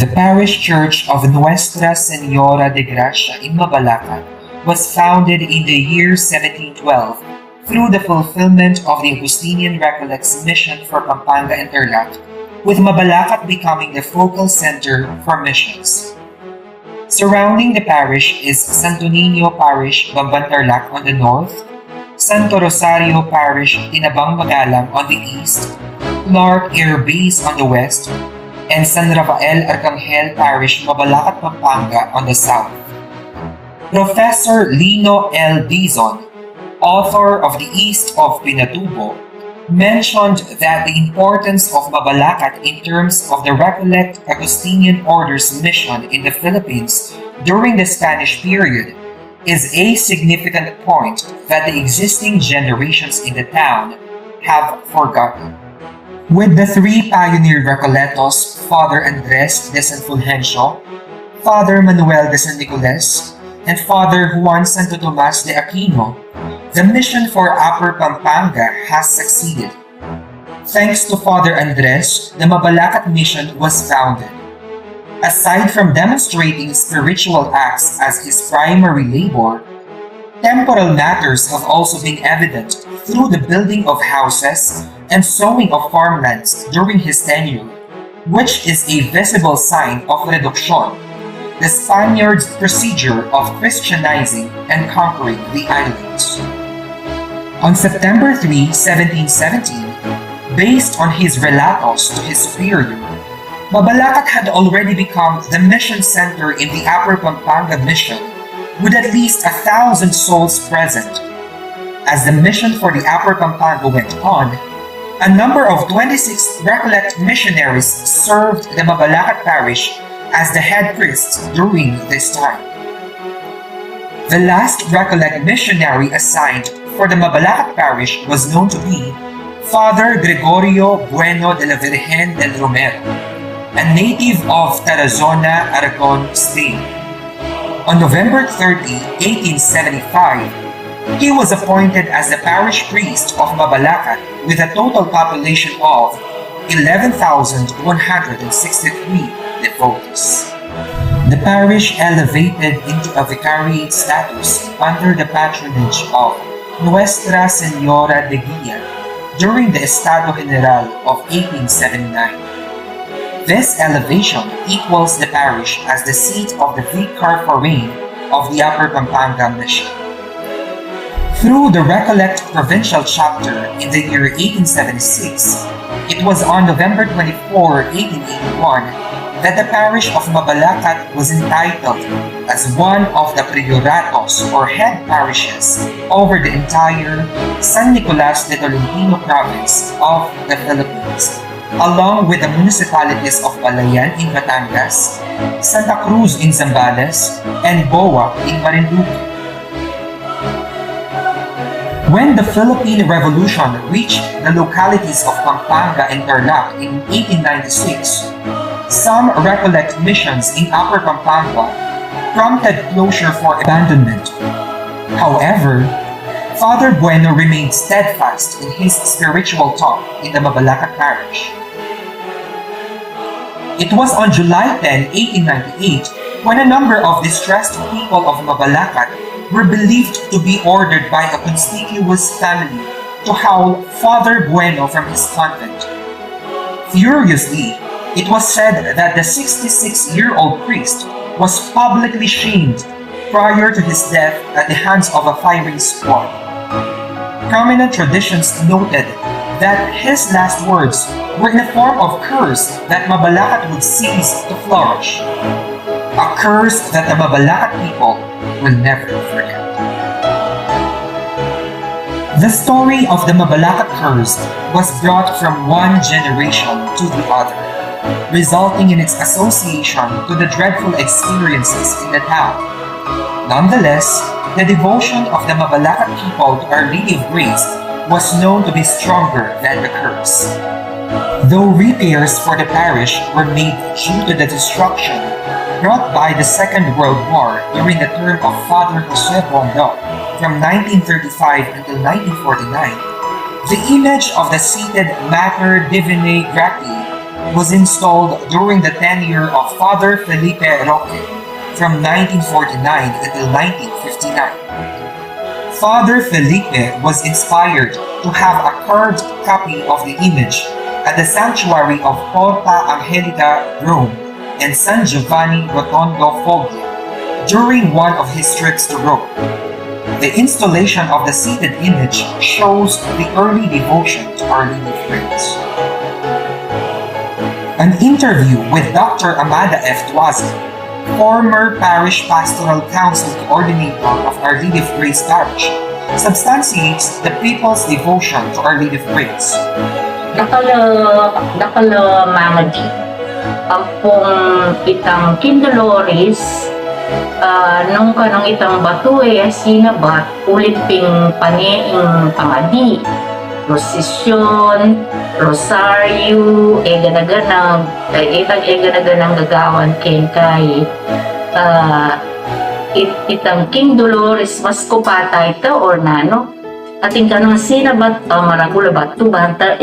The parish church of Nuestra Señora de Gracia in Mabalacat was founded in the year 1712 through the fulfillment of the Augustinian Recollects mission for Pampanga and Tarlac, with Mabalacat becoming the focal center for missions. Surrounding the parish is Santo Niño Parish, Bamban-Tarlac on the north, Santo Rosario Parish, Tinabang Magalang on the east, Clark Air Base on the west, and San Rafael Arcangel Parish, Mabalacat, Pampanga on the south. Professor Lino L. Dizon, author of The East of Pinatubo, mentioned that the importance of Mabalacat in terms of the Recollect Augustinian Order's mission in the Philippines during the Spanish period is a significant point that the existing generations in the town have forgotten. With the three pioneer Recollectos, Father Andres de San Fulgencio, Father Manuel de San Nicolas, and Father Juan Santo Tomas de Aquino, the mission for Upper Pampanga has succeeded. Thanks to Father Andres, the Mabalacat mission was founded. Aside from demonstrating spiritual acts as his primary labor, temporal matters have also been evident through the building of houses and sowing of farmlands during his tenure, which is a visible sign of reduction, the Spaniards' procedure of Christianizing and conquering the islands. On September 3, 1717, based on his relatos to his superior, Mabalacat had already become the mission center in the Upper Pampanga mission, with at least 1,000 souls present. As the mission for the Upper Pampanga went on, a number of 26 Recollect missionaries served the Mabalacat parish as the head priests during this time. The last Recollect missionary assigned for the Mabalacat parish was known to be Father Gregorio Bueno de la Virgen del Romero, a native of Tarazona, Aragon, Spain. On November 30, 1875, he was appointed as the parish priest of Mabalacat with a total population of 11,163 devotees. The parish elevated into a vicariate status under the patronage of Nuestra Señora de Guia during the Estado General of 1879. This elevation equals the parish as the seat of the Vicar Foreign of the Upper Pampanga Mission. Through the Recollect Provincial Chapter in the year 1876, it was on November 24, 1881, that the parish of Mabalacat was entitled as one of the prioratos or head parishes over the entire San Nicolas de Tolentino province of the Philippines, along with the municipalities of Balayan in Batangas, Santa Cruz in Zambales, and Boa in Marinduque. When the Philippine Revolution reached the localities of Pampanga and Tarlac in 1896, some Recollect missions in Upper Pampanga prompted closure for abandonment. However, Father Bueno remained steadfast in his spiritual talk in the Mabalacat parish. It was on July 10, 1898, when a number of distressed people of Mabalacat were believed to be ordered by a conspicuous family to howl Father Bueno from his convent. Furiously, it was said that the 66-year-old priest was publicly shamed prior to his death at the hands of a firing squad. Prominent traditions noted that his last words were in a form of curse that Mabalacat would cease to flourish. A curse that the Mabalacat people will never forget. The story of the Mabalacat curse was brought from one generation to the other, resulting in its association to the dreadful experiences in the town. Nonetheless, the devotion of the Mabalacat people to Our Lady of Grace was known to be stronger than the curse. Though repairs for the parish were made due to the destruction brought by the Second World War during the term of Father Jose Bondo from 1935 until 1949, the image of the seated Mater Divinae Grati was installed during the tenure of Father Felipe Roque from 1949 until 1959. Father Felipe was inspired to have a carved copy of the image at the sanctuary of Porta Angelica, Rome, and San Giovanni Rotondo, Foglia, during one of his trips to Rome. The installation of the seated image shows the early devotion to Our Lady of Grace. An interview with Dr. Amada F. Tuaza, former Parish Pastoral Council Coordinator of Our Lady of Grace Parish, substantiates the people's devotion to Our Lady of Grace. Dakala mamadi, ampong itang Kindoloris, nung kanang itang batuwe, sinabat, ulit ping paneing pangadi, prosesyon, rosaryo, ganaganang gagawan kay itang King Dolores Mascopata ito or nano. Ating kanang sinabat, maragula batu banta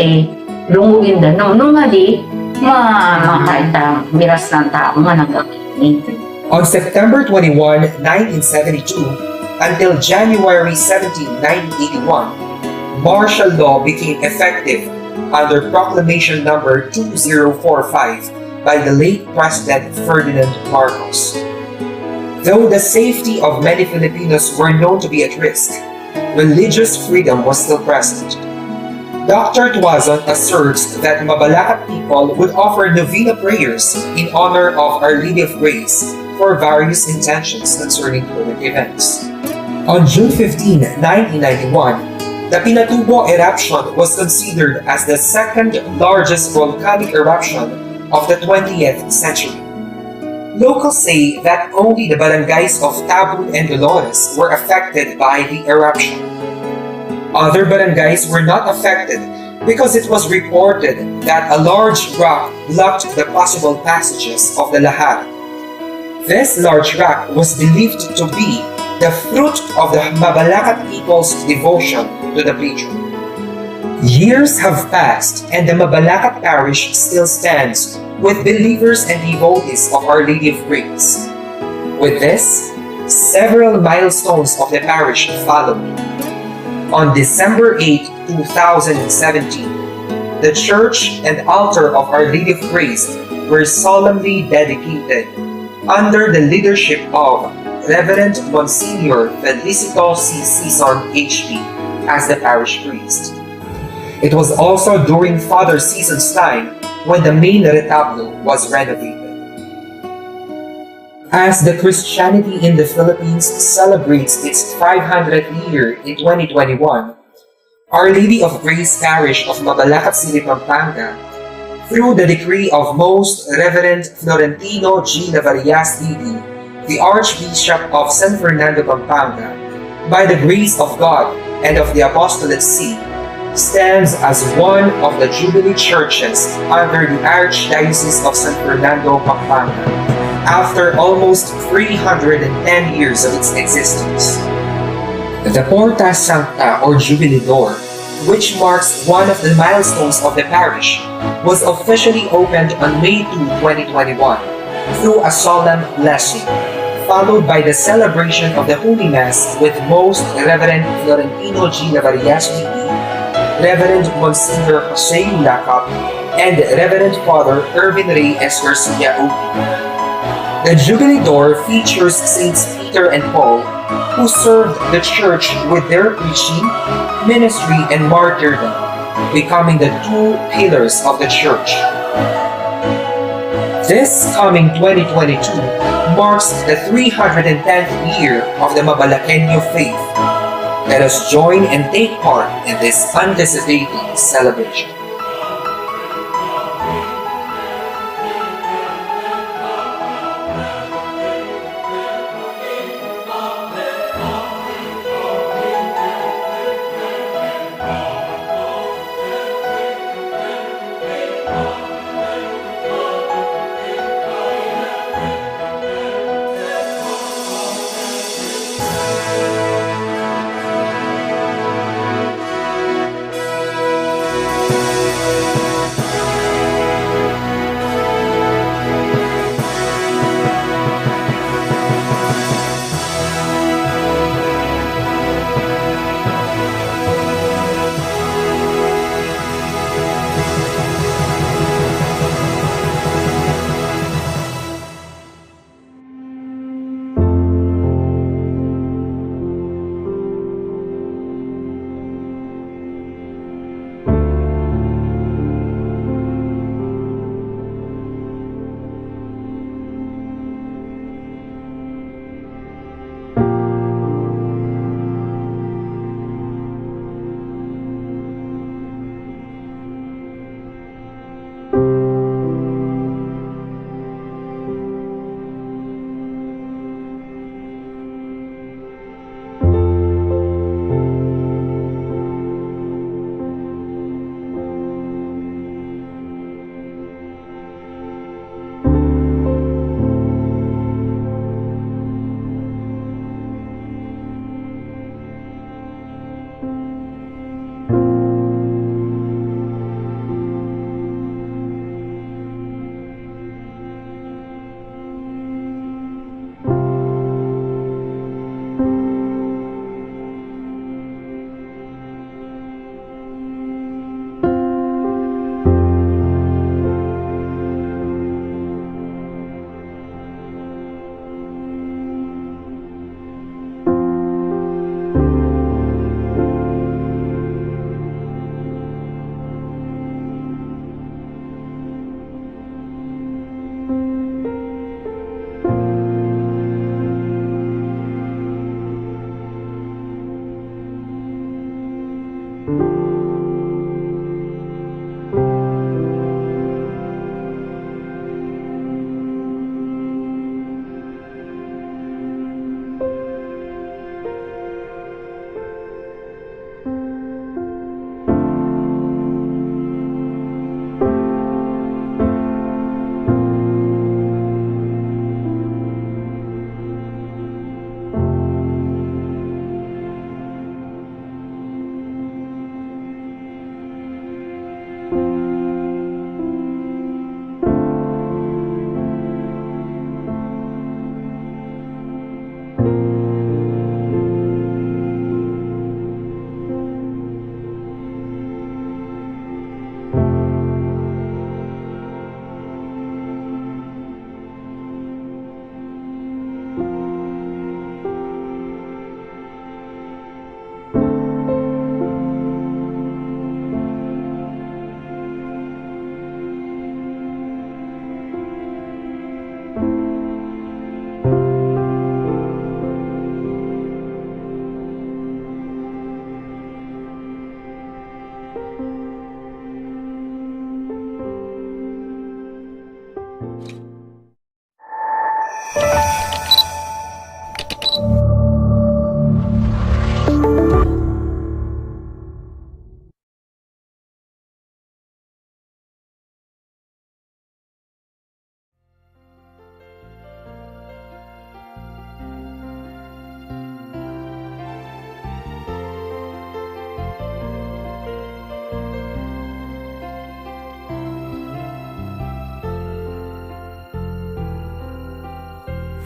lungugin da nung nga di, makaitang miras ng tao nga nagkakini. On September 21, 1972, until January 17, 1981, martial law became effective under Proclamation Number 2045 by the late President Ferdinand Marcos. Though the safety of many Filipinos were known to be at risk, religious freedom was still present. Dr. Tuazon asserts that Mabalacat people would offer novena prayers in honor of Our Lady of Grace for various intentions concerning current events. On June 15, 1991, the Pinatubo eruption was considered as the second largest volcanic eruption of the 20th century. Locals say that only the barangays of Tabun and Dolores were affected by the eruption. Other barangays were not affected because it was reported that a large rock blocked the possible passages of the Lahar. This large rock was believed to be the fruit of the Mabalacat people's devotion to the patron. Years have passed and the Mabalacat parish still stands with believers and devotees of Our Lady of Grace. With this, several milestones of the parish followed. On December 8, 2017, the church and altar of Our Lady of Grace were solemnly dedicated under the leadership of Reverend Monsignor Felicito C. Season H.P. as the parish priest. It was also during Father Season's time when the main retablo was renovated. As the Christianity in the Philippines celebrates its 500th year in 2021, Our Lady of Grace Parish of Mabalacat City, Pampanga, through the decree of Most Reverend Florentino G. Navarias D.D., the Archbishop of San Fernando, Pampanga, by the grace of God and of the Apostolate See, stands as one of the Jubilee churches under the Archdiocese of San Fernando, Pampanga, after almost 310 years of its existence. The Porta Sancta or Jubilee Door, which marks one of the milestones of the parish, was officially opened on May 2, 2021 through a solemn blessing, followed by the celebration of the Holy Mass with Most Reverend Florentino G. Navarias D.D., Reverend Monsignor Jose Ulacap, and Reverend Father Irvin Ray S. Garcia Ubi. The Jubilee Door features Saints Peter and Paul, who served the church with their preaching, ministry, and martyrdom, becoming the two pillars of the church. This coming 2022 marks the 310th year of the Mabalaqueño faith. Let us join and take part in this anticipated celebration.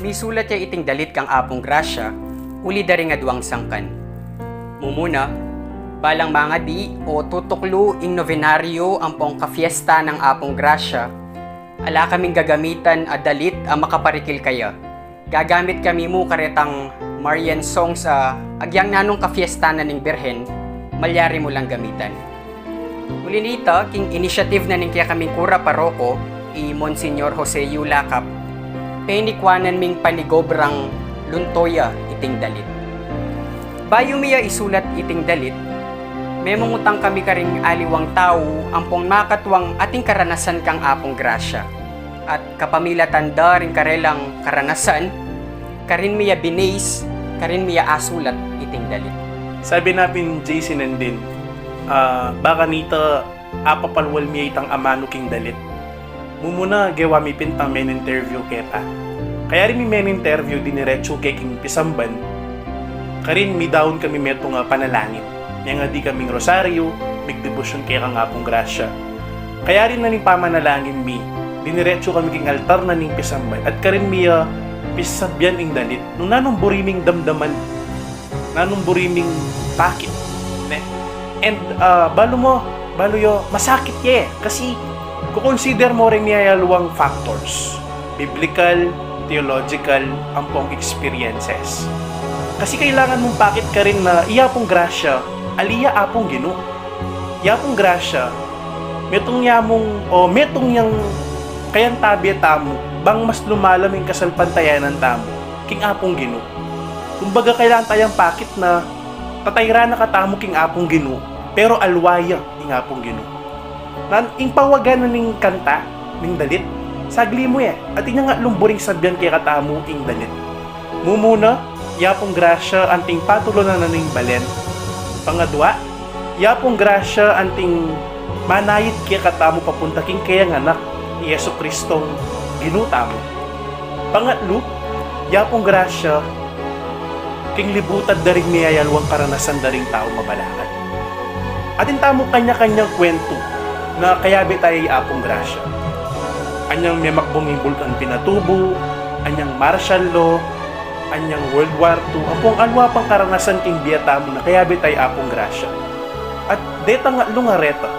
May sulat ya iting dalit kang apong grasya, uli dari nga duwang sangkan. Mumuna, balang mga di o tutuklo ing novenaryo ang pong kafiesta ng apong grasya, ala kaming gagamitan a dalit a makaparikil kaya. Gagamit kami mo karetang Marian song sa agyang nanong kafiesta na ning Birhen, malyari mo lang gamitan. Uli nita, king initiative na ning kaya kaming kura paroko, i Monsignor Jose Yulacap, penikwanan ming panigobrang luntoya iting dalit. Bayo miya isulat iting dalit, may mangutang kami karing aliwang tao ang pong makatwang ating karanasan kang apong grasya. At kapamilatan da rin karelang karanasan, karin miya binays, karin miya asulat iting dalit. Sabi namin JC nandin, baka nita apapalwal miya itang amano king dalit. Mumuna gawa mi pintang men interview keta. Kaya rin mi men interview diniretso kay king pisamban. Karin mi daon kami meto nga panalangin. Yang nga di kaming rosaryo, migdebosyon kay kang apong grasya. Kaya rin na ning pamanalangin mi, diniretso kami king altar na ning pisamban. At karin mi pisabyan ing dalit. Nung nanong buriming damdaman, nanong buriming pakit. Ne? And balo yo, masakit ye. Kasi kukonsider mo rin niya luwang factors. Biblical, theological, ang pong experiences. Kasi kailangan mong pakit ka rin na iyapong grasya, aliya apong Ginoo. Iyapong grasya, metong yang kayan tabi tamo, bang mas lumalaming kasalpantayanan tamo, king apong Ginoo. Kumbaga kailangan tayong pakit na tatayra na katamo king apong Ginoo, pero alwaya king apong Ginoo. Ing pawagan na ning kanta, ning dalit, sagli mo at inya nga lumburing sabyan kay katamo ing dalit. Mumuna, yapong grasya anting patulo na ning balen. Pangadwa, yapong grasya anting manayit kay katamo papunta king kayang anak ni Yesu Kristong ginutamo. Pangatlo, yapong grasya king libutad daring niyayalwang karanasan daring tao mabalakan. Atin tamo kanya-kanyang kwento na kayabi tayo apong grasya. Anyang may makbonging bulkan pinatubo, anyang martial law, anyang World War II, apong alwa pang karanasan king biyatamo na kayabi tayo apong grasya. At deta nga lungareta,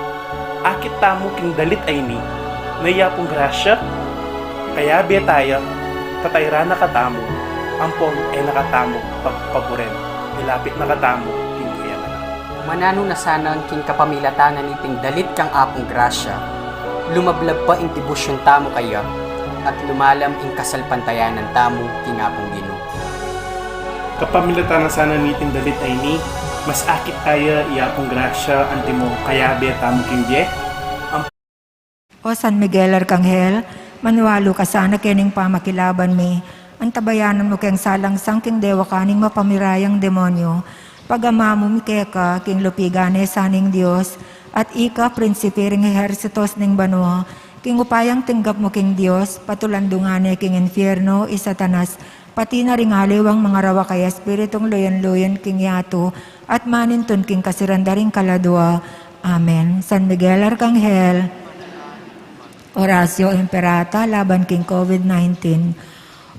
akit tamo king dalit ay ni, na yapong grasya, kayabi tayo, tatayra na katamo, ampong nakatamo pagpaboren, ilapit na katamo king kaya na. Manano na sana ang king kapamilatanan iting dalit kang apong grasya, lumablab pa ing debosyon tamo kaya, at lumalam ing kasalpantayanan tamo king apong Ginoo. Kapamilatan na sana niting dalit ay ni, mas akit kaya iyapong grasya antimo kayabi tamo king biye. O San Miguel Arcangel, manualo ka sana kening pamakilaban mi, antabayanan mo keng salang sangking dewa kaning mapamirayang demonyo, pagamamo mi kaya ka king lupigane saning Dios, at ika prinsipiring ehersitos ning banwa, king upayang tinggap mo king Dios, patulandungane king infierno, isatanas, pati na ring aliwang mga rawa kaya espiritong loyan-loyan king yato, at maninton king kasirandaring kaladwa. Amen. San Miguel Arcangel, Orasio Imperata, laban king COVID-19.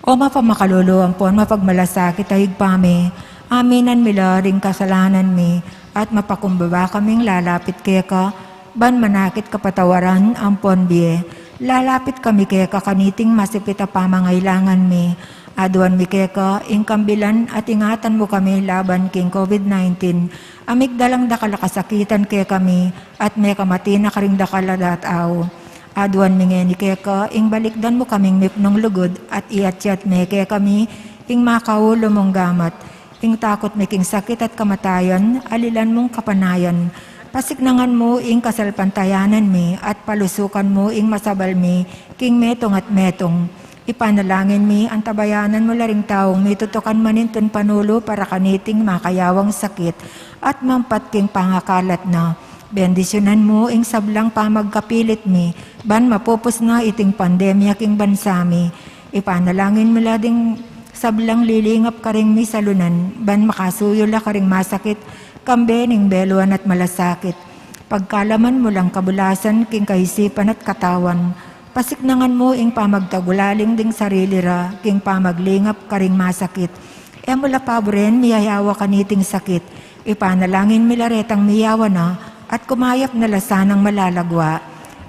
O mapamakaluluan po, mapagmalasakit ay higpami, aminan mila ring kasalanan mi, at mapakumbaba kaming lalapit kaya ka, ban manakit kapatawaran ampon biye. Lalapit kami kaya ka kaniting masipit a pamangailangan mi, aduan mi kaya ka, ingkambilan at ingatan mo kami laban king COVID-19, amigdalang dakalakasakitan kaya kami, at may kamati na karing dakaladataw. Aduan mi ngeni kaya ka, ing balikdan mo kaming mipnong lugod, at iyatyat me kaya kami, ing makaulo mong gamat, ing takot may king sakit at kamatayan, alilan mong kapanayan. Pasiknangan mo ing kasalpantayanan mi, at palusukan mo ing masabal mi, king metong at metong. Ipanalangin mi, ang tabayanan mo laring taong may tutukan maninton panulo para kaniting makayawang sakit, at mampat king pangakalat na. Bendisyonan mo ing sablang pamagkapilit mi, ban mapupos na iting pandemya king bansami. Ipanalangin mo lading sablang lilingap karing mi salunan, ban makasuyo la karing masakit, kambening beluan at malasakit. Pagkalaman mo lang kabulasan king kaisipan at katawan, Pasiknangan mo ing pamagtagulaling ding sarili ra, king pamaglingap karing masakit. E mula pabren, miyayawa kaniting sakit. Ipanalangin milaretang miyawa na, at kumayap na lasanang malalagwa.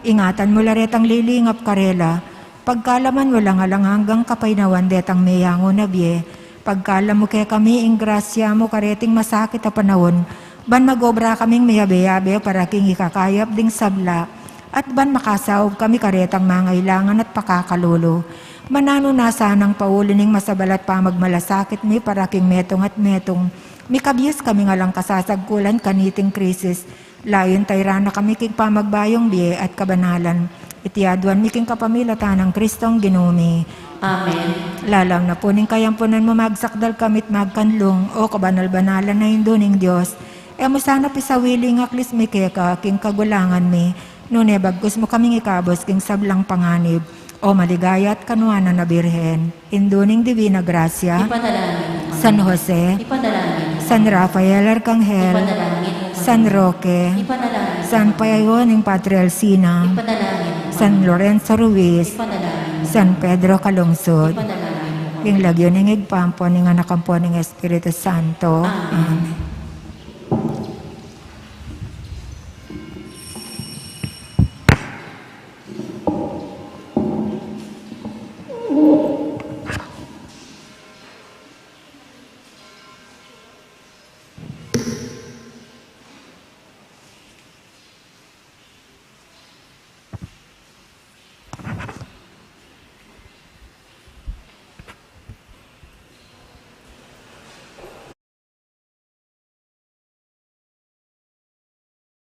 Ingatan mo laretang lilingap karela, pagkalaman mo lang alang hanggang kapaynawan detang miyango na biye. Pagkalam mo kaya kami ing grasya mo kareting masakit a panahon, ban magobra kaming miyabe-yabe para king ikakayap ding sabla. At ban makasaob kami karetang mangailangan at pakakalolo. Manano na sanang paulining masabalat pa magmalasakit mi para king metong at metong. Mikabiyas kami nga lang kasasagkulan kaniting krisis. Layon tayrana kami king pamagbayong biye at kabanalan. Itiaduan mi king kapamilatan ng Kristong Ginumi. Amen. Lalam na po ning kayampunan mamagsakdal kamit magkanlong o kabanal-banalan na hinduning Diyos. E mo sana pisawili nga klis mi keka king kagulangan mi. Nune bagkus mo kaming ikabos king sablang panganib. O maligaya at kanuana na Birhen. Induning Divina Gracia. Ipadalangin mo kami. San Jose. Ipadalangin mo. San Rafael Arcangel. Ipadalangin mo kami. San Roque. Ipadalangin mo. San Payayon ng Padre Alsina. Ipadalangin mo kami. San Lorenzo Ruiz. Ipadalangin mo. San Pedro Calungsod. Ipadalangin mo kami. King lagyo ng igpampo ng anakampo ng Espiritu Santo. Amen.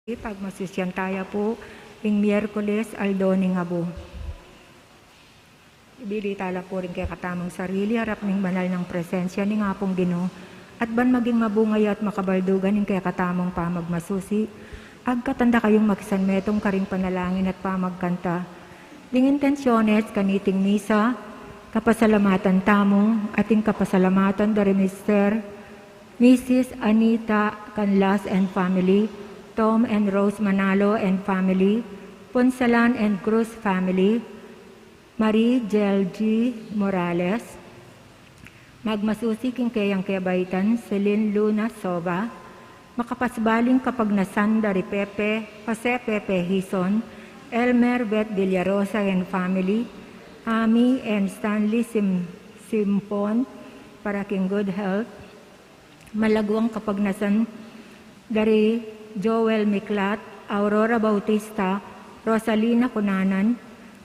Pagmasisyan tayo po, ing Miyerkules, aldoning abo. Ibilitala po rin kay katamang sarili, harap ng banal ng presensya ni nga pong Ginoo, at ban maging mabungay at makabaldugan ng kay katamang pamagmasusi, agkatanda kayong makisanmetong karing panalangin at pamagkanta. Ding intensyones kaniting misa, kapasalamatan tamo, ating kapasalamatan dari Mrs. Anita Canlas and family, Tom and Rose Manalo and family, Ponsalan and Cruz family, Marie Jel G. Morales, magmasusi king kayang kebaitan, Celine Luna Soba, makapasbaling kapag nasan dari Pepe, Jose Pepe Hison, Elmer Beth Villarosa and family, Ami and Stanley Simpon, para king good health, malagwang kapag nasan dari Joel Miklat, Aurora Bautista, Rosalina Cunanan,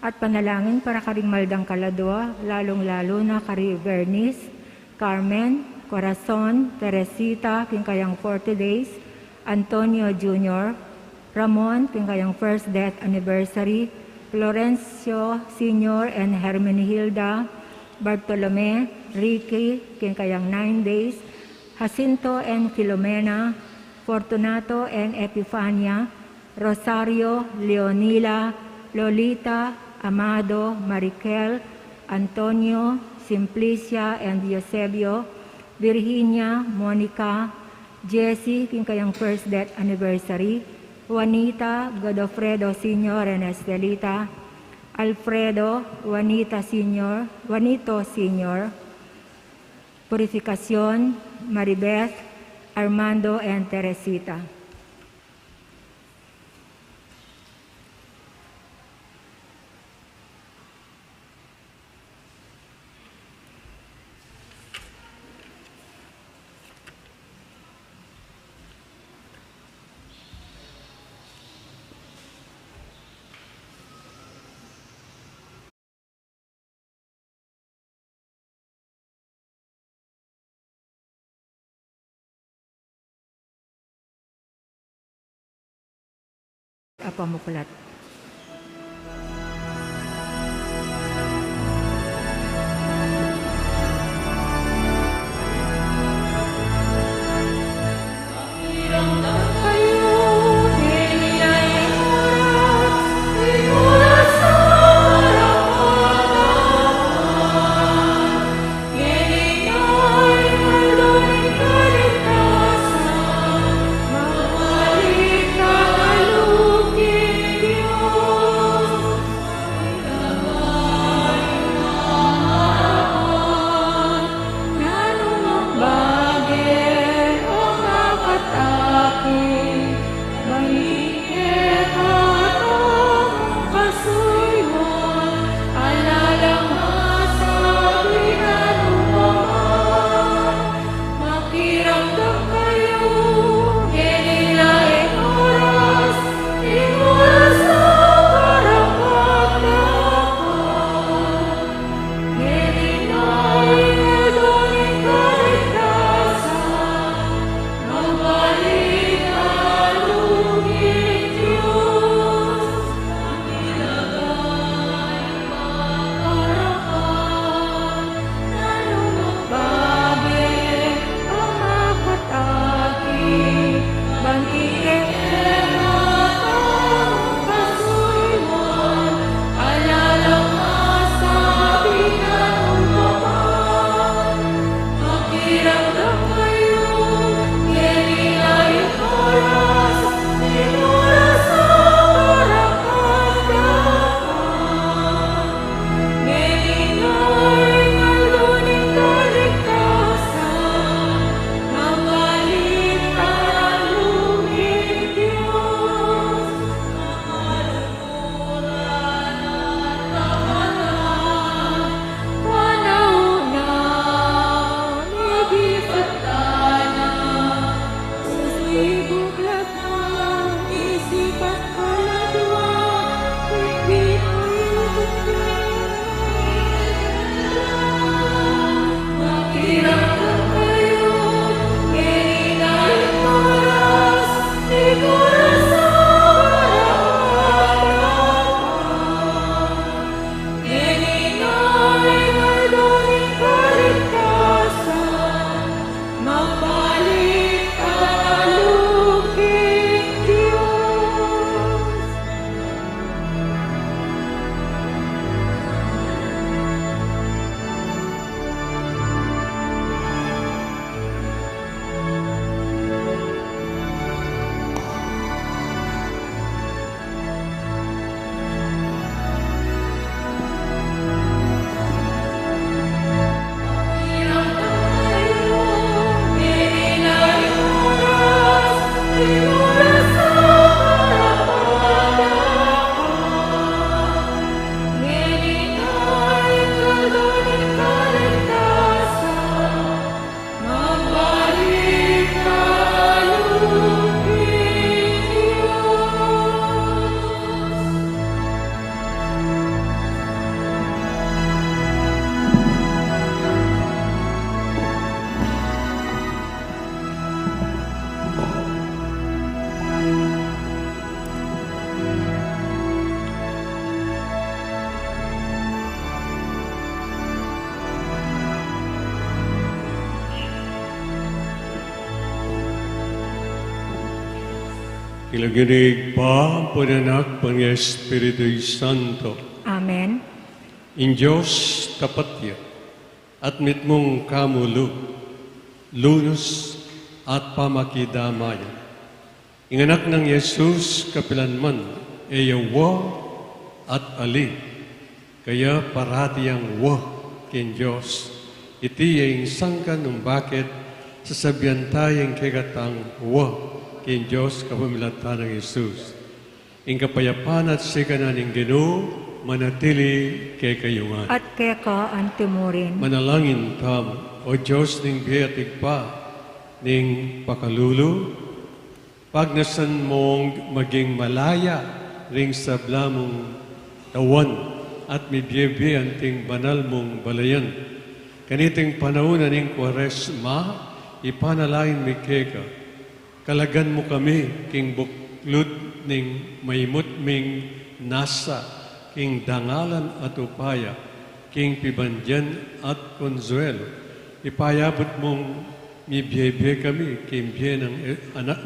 at panalangin para karing Maldang Kaladwa, lalong-lalo na kari Bernice, Carmen, Corazon, Teresita, king kayang 40 days, Antonio Jr., Ramon, king kayang first death anniversary, Florencio Sr. and Hermenegilda, Bartolome, Ricky, king kayang 9 days, Jacinto and Filomena, Fortunato and Epifania, Rosario, Leonila, Lolita, Amado, Marikel, Antonio, Simplicia and Eusebio, Virginia, Monica, Jessie, king kayang first death anniversary, Juanita, Godofredo Sr. and Estelita, Alfredo, Juanito Sr., Purificación, Maribeth, Armando and Teresita. Apa muklat. Magbalik na alugin Ilaginig pa po anak pang Espiritu Santo. Amen. In Diyos tapatya at mitmong kamulog, lunos at pamakidamayan. Inganak ng Yesus kapilanman, eyawa at ali, kaya parati ang wa kin Diyos. Iti ay sangkan ng bakit sasabihan tayong kigatang wa kin Diyos kapamilatan ng Yesus. In kapayapaan at sikanan ng Ginoo, manatili kay kayungan. At kaya ka antimurin. Manalangin tam, o Diyos ning biyatig pa, ning pakalulu, pagnasan mong maging malaya ring sabla mong tawan at mibiyebye ting banal mong balayan. Kaniting panahon ning Kwaresma, ipanalain mi keka. Kalagan mo kami king buklod ning maymut ming nasa king dangalan at upaya, king pibandyan at konsuelo. Ipayabot mong mibiyebye kami, king biye ng anak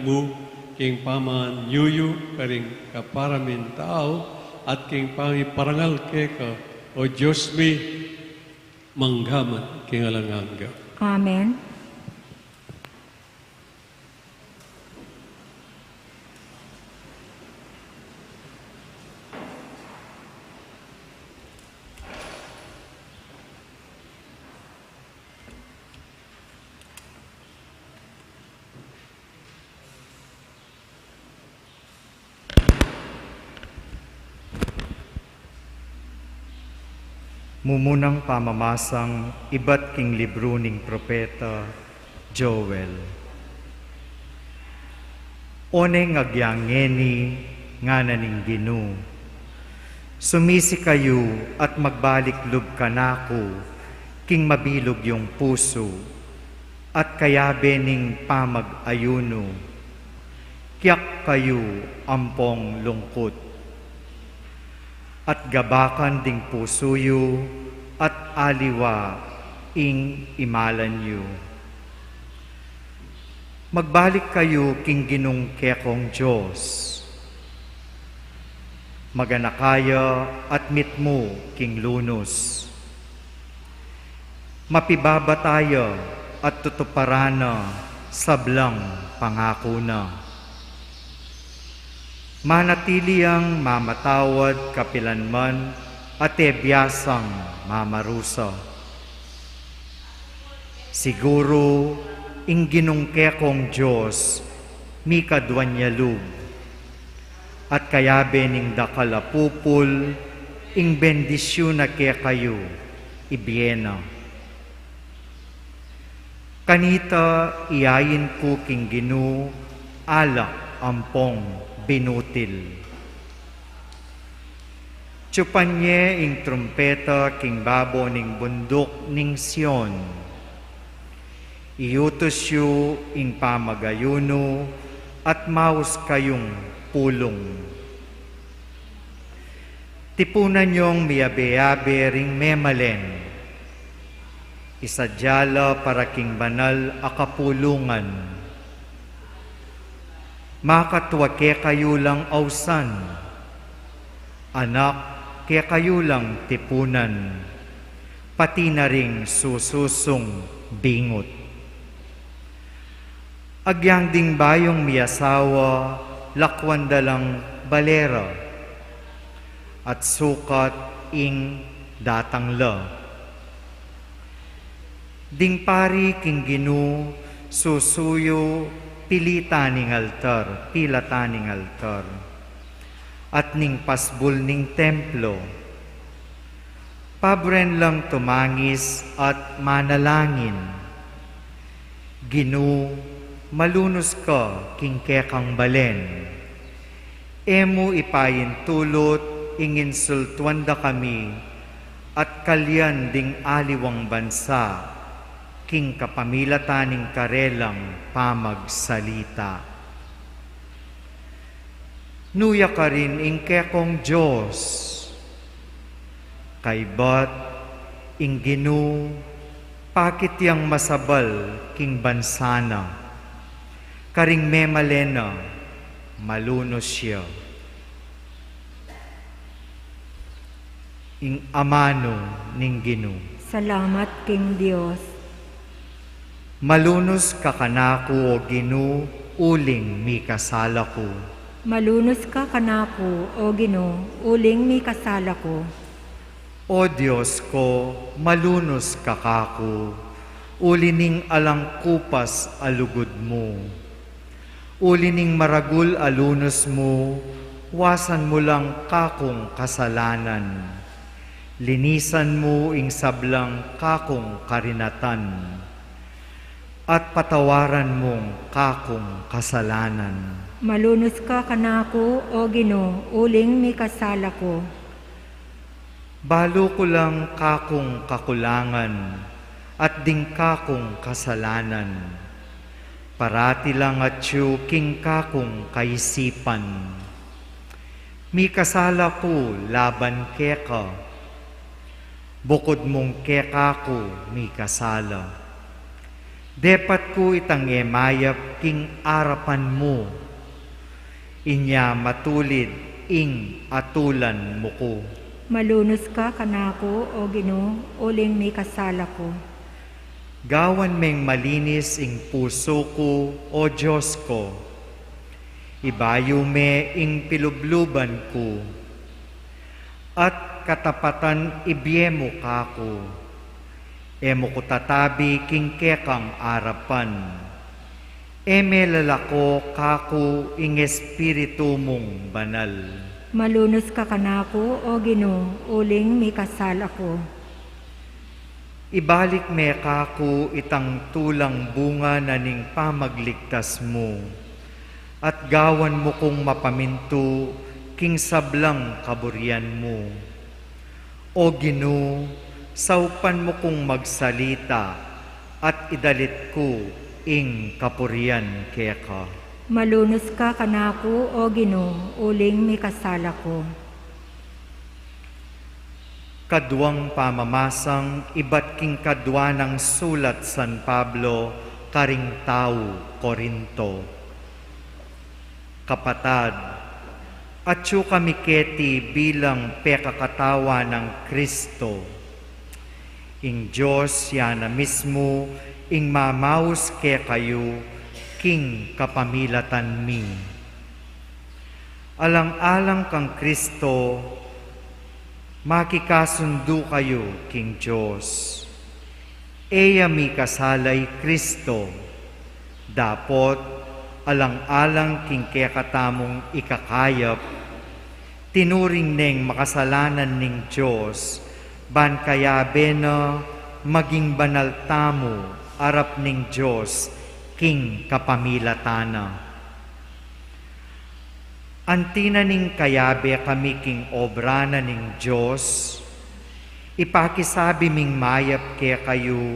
mo, king paman yuyu, karing kaparamin tao, at king parangal keka, o Diyos mi, manggaman king alanganga. Amen. Mumunang pamamasang iba't king libro ning propeta Joel. One ngagyangeni nga naning Ginoo. Sumisi kayo at magbalik lub kanako, king mabilog yung puso, at kayabe ning pamag-ayuno. Kiyak kayo ampong lungkot. At gabakan ding pusuyo, at aliwa ing imalan yu. Magbalik kayo king ginung kekong Diyos. Maganakaya at mitmo king lunos. Mapibabataya at tutuparana sablang pangako na. Manatili ang mamatawad kapilanman at ebiyasang mamarusa. Siguro, ing ginungkekong Diyos, mi kadwanyalub, at kayabe ning dakalapupul, ing bendisyon na kaya kayo, ibiena. Kanita iyayin ko king Ginoo, alak ampong binutil. Tsupanye ing trumpeta king babo ning bundok ning Sion. Iutos yu ing pamagayuno at maus kayong pulong. Tipunan yung miyabe-yabe ring memalen. Isadyala para king banal akapulungan. Makatwa ke kayo lang ausan, anak ke kayo lang tipunan, pati na ring sususong bingot. Agyang ding bayong miyasawa, lakwan dalang balera, at sukat ing datangla. Ding pari king Ginoo, susuyo pilita ning altar, at ning pasbul ning templo. Pabren lang tumangis at manalangin. Ginoo, malunos ka king kekang balen. Emo ipayin tulot, ingin sultwanda kami, at kalyan ding aliwang bansa, king kapamilataning karelang pamagsalita. Nuya ka rin ing kekong Diyos, kay bat ing Ginoo, pakit yang masabal king bansana, karing memalena, malunos siya. Ing amano ning Ginoo. Salamat king Dios. Malunos ka kanako o Ginoo, uling mi kasala ko. Malunos ka kanako, O Ginoo, uling mi kasala ko. O Diyos ko, malunos ka kako, ulining alang kupas alugod mo. Ulining maragul alunos mo, wasan mo lang kakong kasalanan. Linisan mo ing sablang kakong karinatan, at patawaran mong kakong kasalanan. Malunos ka kanako, O Ginoo, uling mi kasala ko. Balo ko lang kakong kakulangan, at ding kakong kasalanan. Parati lang at king kakong kaisipan. Mi kasala ko laban keka, bukod mong keka ko mi kasala. Depat ko itang emayap king arapan mo, inya matulid ing atulan mo ko. Malunos ka kanako, O Ginoo, uling mi kasala ko. Gawan meng malinis ing puso ko, O Diyos ko. Ibayo me ing pilubluban ko, at katapatan ibyemo kako. Emo ko tatabi king kekang arapan. Eme lalako kako ing espiritu mong banal. Malunos ka kanako, O Ginoo, uling mi kasala ko. Ibalik me kako itang tulang bunga na ning pamagligtas mo, at gawan mo kong mapaminto king sablang kaburian mo. O Ginoo, saupan mo kong magsalita, at idalit ko ing kapurian keka. Malunos ka kanako, O Ginoo, uling mi kasala ko. Kadwang pamamasang iba't king kadwa ng sulat San Pablo, karing tao, Korinto. Kapatad, atyo kami keti bilang pekakatawa ng Kristo. Ing Diyos yan na mismo, ing mamaus ke kayo, king kapamilatan mi. Alang-alang kang Kristo, makikasundo kayo, king Diyos. Eya mi kasalay Kristo, dapot alang-alang king kekatamong ikakayap, tinuring neng makasalanan ning Diyos, ban kaya bena maging banal tamo, arap ning Diyos, king kapamilatana. Antina ning kayabe kami king obra na ning Diyos, ipakisabi ming mayap ke kayo,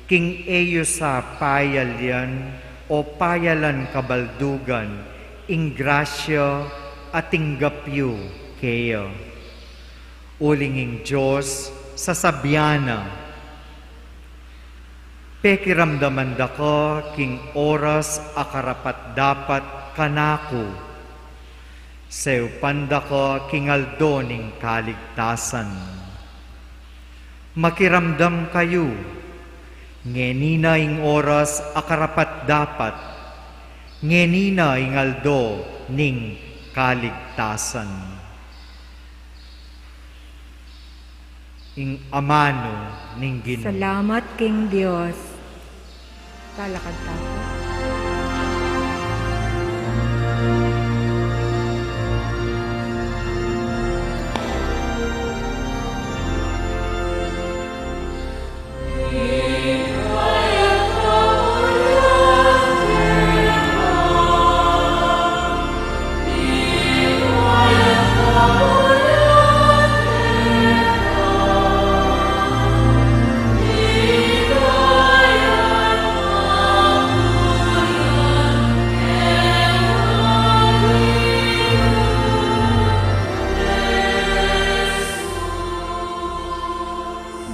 king eyo sa payalyan o payalan kabaldugan, ing grasya at tinggapyo kaya. Ulinging Diyos sa sabyana, pekiramdaman da ka king oras akarapat dapat kanako, Seu panda ka kingaldo ning kaligtasan. Makiramdam kayo, ngenina ing oras akarapat dapat, ngenina ing aldo ning kaligtasan. Ing amano ning Ginoo. Salamat king Dios. Talakad tayo.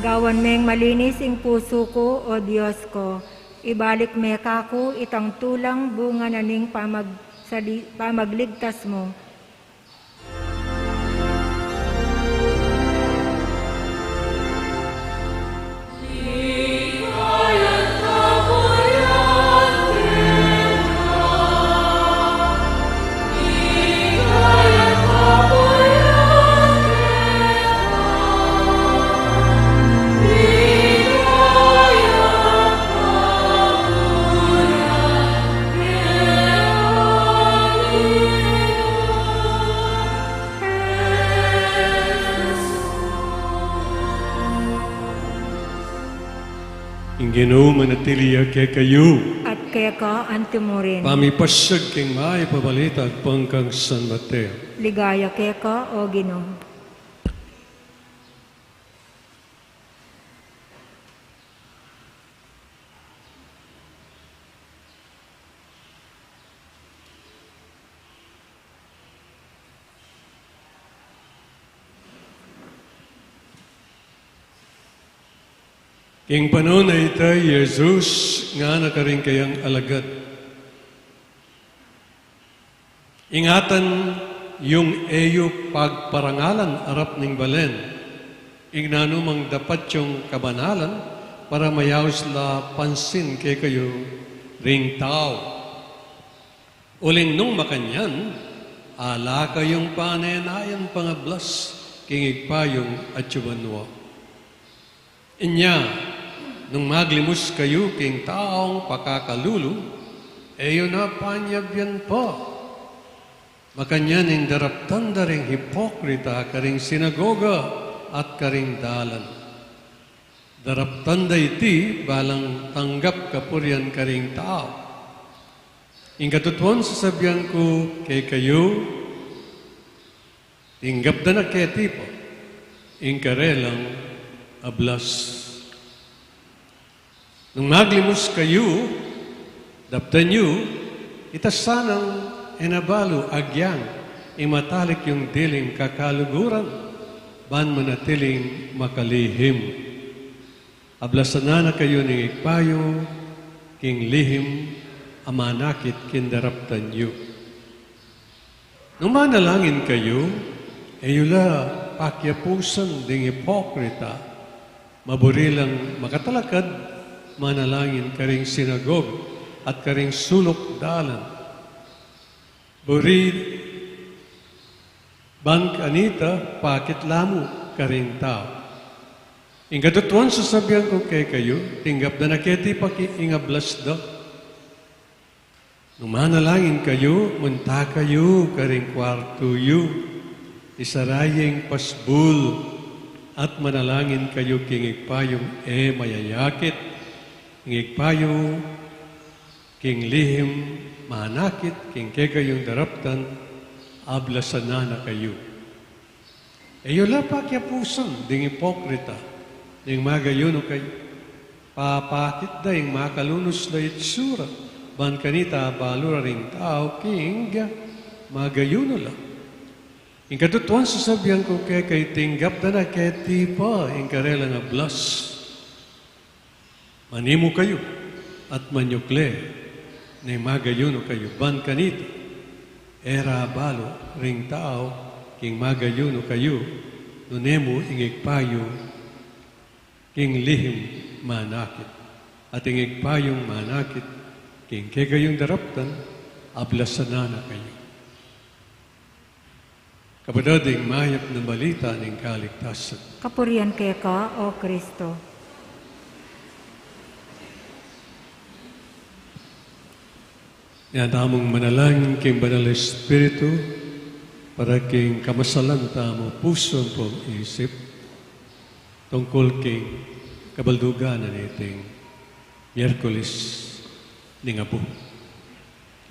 Gawan meng malinis ing puso ko, O Diyos ko. Ibalik me kako itang tulang bunga na ning pamagligtas mo. Ang Ginoo manatiliya kay kayo. At kaya ka antimurin. Pamipasag king may pabalita at pangkang San Mateo. Ligaya kaya ka, O Ginoo. King panon na ita, Jesus, nga nakaring kayang alagad. Ingatan yung eyo pagparangalan arap ning balen. Ignano mang dapat yung kabanalan para mayaws la pansin kay kayo ring tao. Uling nung makanyan, ala kayong panenayan pangablas kingig payong atsubanwa. Inya, nung maglimus kayo king taong pakakalulu, eyo na panyagyan pa. Makanyan in daraptan daring hipokrita karing sinagoga at karing dalan. Daraptan da iti balang tanggap kapuryan karing tao. Ingkatutuan sasabihan ko kay kayo, tinggap da na keti po, ingkarelang ablas. Nung maglimus kayo, daptan nyo, itasanang enabalo agyang imatalik yung diling kakaluguran, ban manatiling makalihim. Ablasan na kayo ng ikpayo, king lihim, amanakit kindaraptan nyo. Nung manalangin kayo, ayula pakyapusan ding hipokrita, maburilang makatalakad, manalangin karing sinagog at karing sulok dalan. Buri bang kanita, pakit lamu karing tao. Ingkatutuan sasabihan ko kay kayo, tinggap na naketi pakiingablas da. Nung manalangin kayo, munta kayo karing kwarto yu, isarayeng pasbul, at manalangin kayo kingig payong mayayakit, kingig payo, king lihim, manakit, king kayong daraptan, ablasan na kayo. Eyo la pakyapusan, ding hipokrita, ding magayon kayo, papakit da yung makalunos na itsura, ban kanita balura ring tao, king magayon la. Ingkatutuan sasabihan ko kay tinggap na kay pa, ingkarelang ablas. Manimo kayo, at manyukle, na magayon kayo, ban kanita, era balo, ring tao, king magayon kayo, nunemo ingigpayo, king lihim manakit, at ingigpayong manakit, king kagayong daraptan, ablasan na kayo. Kapatading mayap na balita ng kaligtasan. Kapurian kaya ka, O Kristo. Yan tamong manalangin king Banal Espiritu para king kamasalan tamo puso pong isip tungkol king kabalduganan iting Miyerkules ning Apo.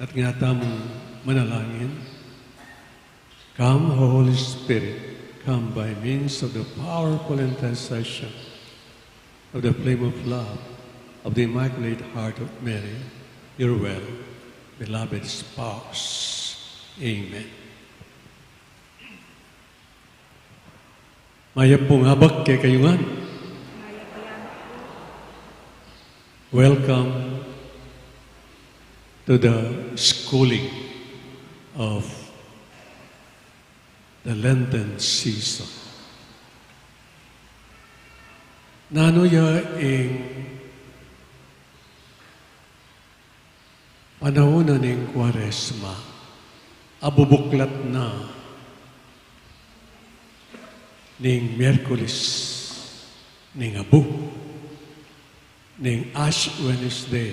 At nga tamong manalangin, come, Holy Spirit, come by means of the powerful intercession of the flame of love of the Immaculate Heart of Mary, your well beloved spouse. Amen. Maya pong habak kay kayungan. Welcome to the schooling of the Lenten season. Nanuya ing panahon ng Kwaresma, abubuklat na ning Miyerkules, ning Abu, ning Ash Wednesday,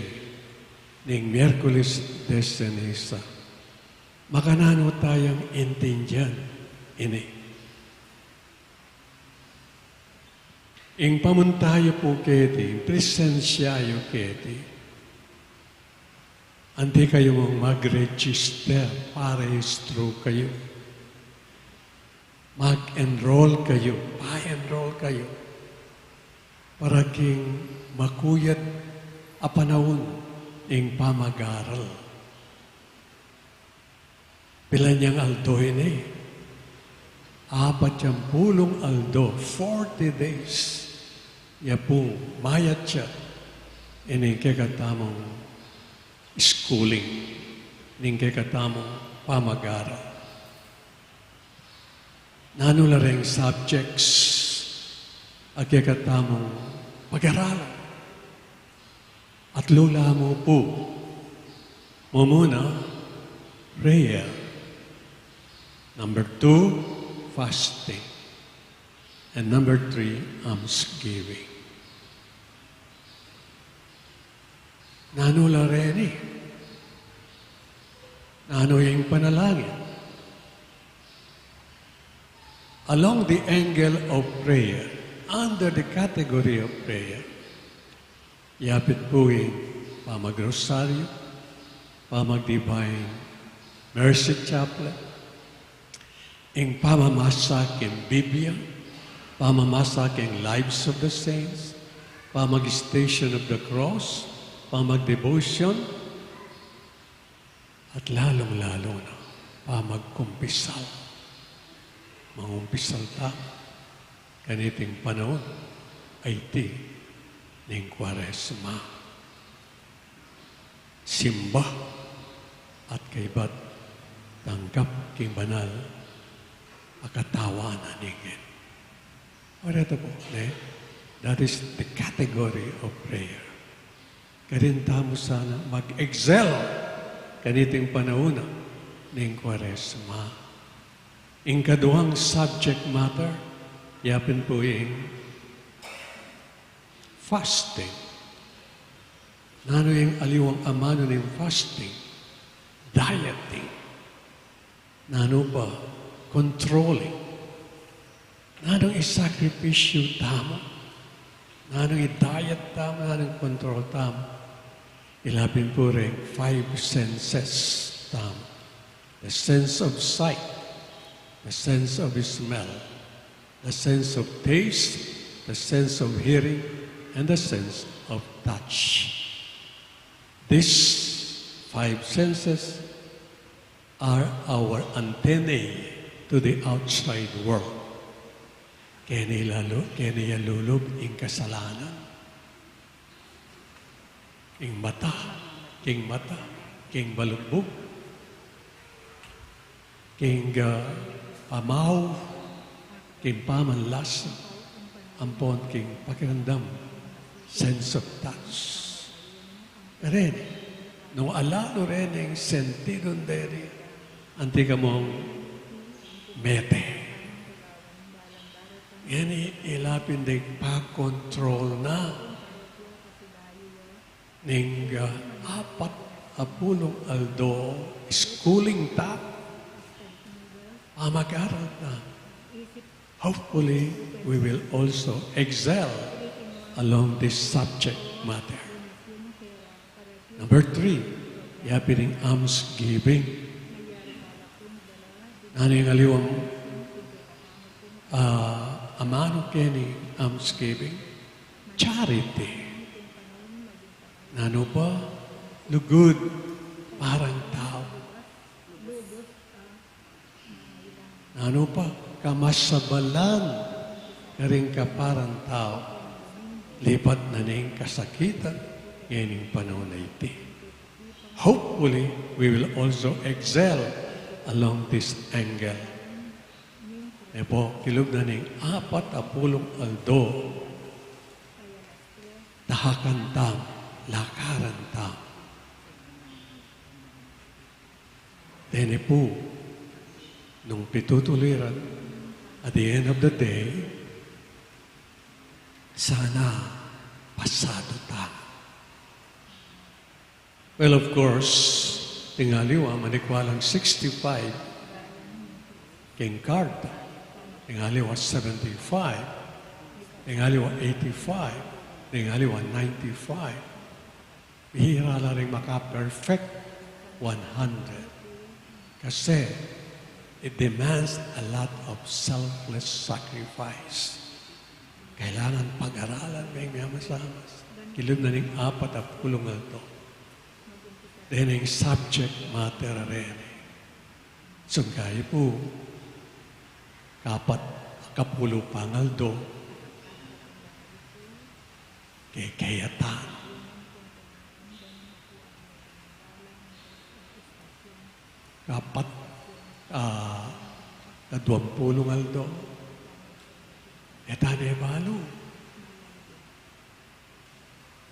ning Miyerkules de Ceniza. Makanano tayong intindihan ini. Ing pamuntayo po keti, presensyayo keti, ante kayo mong mag-register, pa-rehistro kayo. Mag-enroll kayo, pa-enroll kayo, para king makuyat a panahon ing pamag-aral. Pila niyang aldo ini? 40 aldo, 40 days. Ya po, mayat siya. Ini kekatamong schooling, ning kekatamong pamag-aral. Nanula ring subjects at kekatamong pag-aralan. At lula mo po, muna, prayer. Number 2, fasting. And number 3, almsgiving. Nanula rin Nano yung panalangin. Along the angle of prayer, under the category of prayer, yapit po yung pamag-rosaryo, pamag-divine mercy chaplet, ing pamamasak ng Biblia, pamamasak ng lives of the saints, pamag-station of the cross, pamag-devotion, at lalong-lalo na pamag-kumpisal. Mangumpisal ta, kaniting panahon ay ti ng Kwaresma. Simba at kaybat tanggap king banal akatawa na ningin. Ito po, that is the category of prayer. Karinta mo sana mag-excel kaniting panahon ng Kwaresma. Ing kaduhang subject matter, yapin po yung fasting. Nano yung aliwang amano ng fasting? Dieting. Nano ba? Controlling. Nanong isakripisyo tamo. Nanong i-diet tamo, nanong control tamo. Ilapin po rin 5 senses tamo. The sense of sight, the sense of smell, the sense of taste, the sense of hearing, and the sense of touch. These 5 senses are our antennae to the outside world. Kaya niyalulog ing kasalanan. Ing mata, king balugbog, king pamaw, king pamanlasa, ampon king pakiramdam, sense of touch. Ren, nung alalo rin yung sentido deri, anti ka mong mete. Yan ilapin din pa-control na ning 40 aldo schooling ta, mag-aral na. Hopefully, we will also excel along this subject matter. Number 3, yapin ng almsgiving. Ano yung aliwang amano kini almsgiving? Charity. Ano pa? Lugod, parang tao. Ano pa? Kamasabalan, karing ka parang tao. Lipat na ning kasakitan, ngayon panahon na iti. Hopefully, we will also excel along this angle. E po, kilog na ning 40 aldo. Tahakan tam, lakaran tam. Dene po, nung pitutuliran, at the end of the day, sana pasado ta. Well, of course, tingaliwa, manikwalang 65, king card. Tingaliwa 75, tingaliwa 85, tingaliwa 95. Bihira na rin maka-perfect 100. Kasi it demands a lot of selfless sacrifice. Kailangan pag-aralan may mayamas-amas. Kilog na ning 40 to. Then yung subject matter rin. So kaya po, kapat kapulo pangaldo, kayatan. Kapat kadwampulong aldo, etane balo.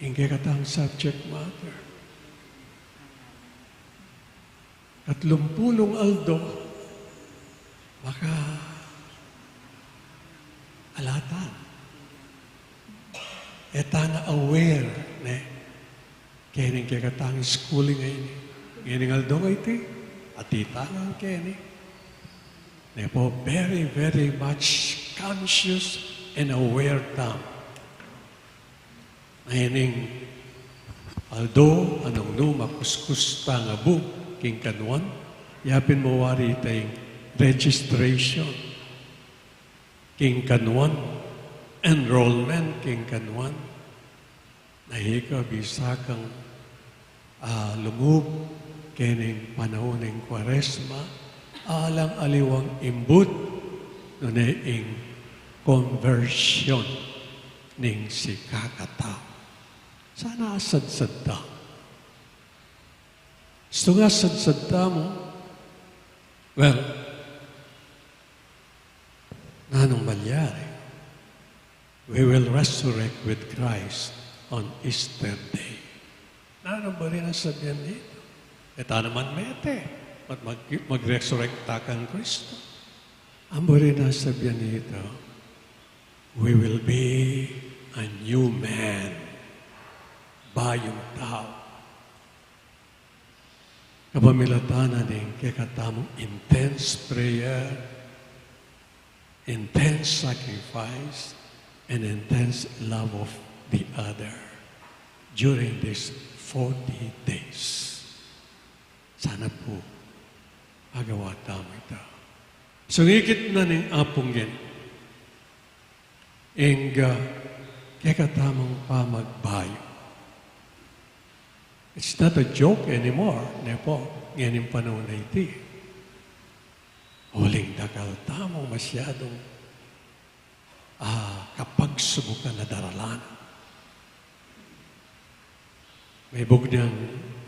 Ingke katang subject matter. 30 aldo, baka alatan. Etana aware, ne? Kening kaya katang schooling ngayon. Ngayon aldo nga iti, atita nga keni. Ne po, very, very much conscious and aware tam. Ngayon aldo, anong no, makuskus pa nga bu, king kanuan, yapin mo wari tayong registration. King kanuan, enrollment, king kanuan. Nahika bisa kang lungub, kening panahon ng Kwaresma, alang aliwang imbut, nuneing conversion ning si kakataw. Sana asad-sad ta. Gusto nga sad-sad ta mo, well, nanong malyari, we will resurrect with Christ on Easter Day. Nanong ba rin ang sabihan dito? Eta naman mete, at mag-resurrect ta kang Kristo. Ang ba rin ang sabihan dito? We will be a new man, bayong tao. Kapamilatanan ng kakatamong intense prayer, intense sacrifice, and intense love of the other during these 40 days. Sana po, agawa tamo ito. So, ngikit na ng apong yan, ang kakatamong pamagbayo. It's not a joke anymore. Nepo, ngayon yung panahon na iti. Huling dakal tamo masyadong kapag subukan na daralan. May bug niyang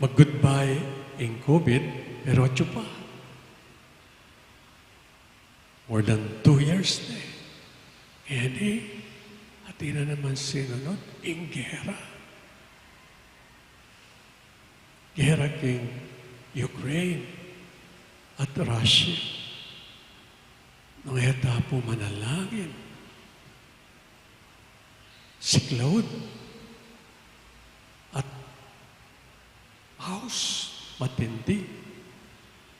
mag-goodbye in COVID, pero atyo pa. More than 2 years na eh. And hati na naman sinunod, in gera. Gera king Ukraine at Russia. Nung heta po manalangin, si Claude at house matindi,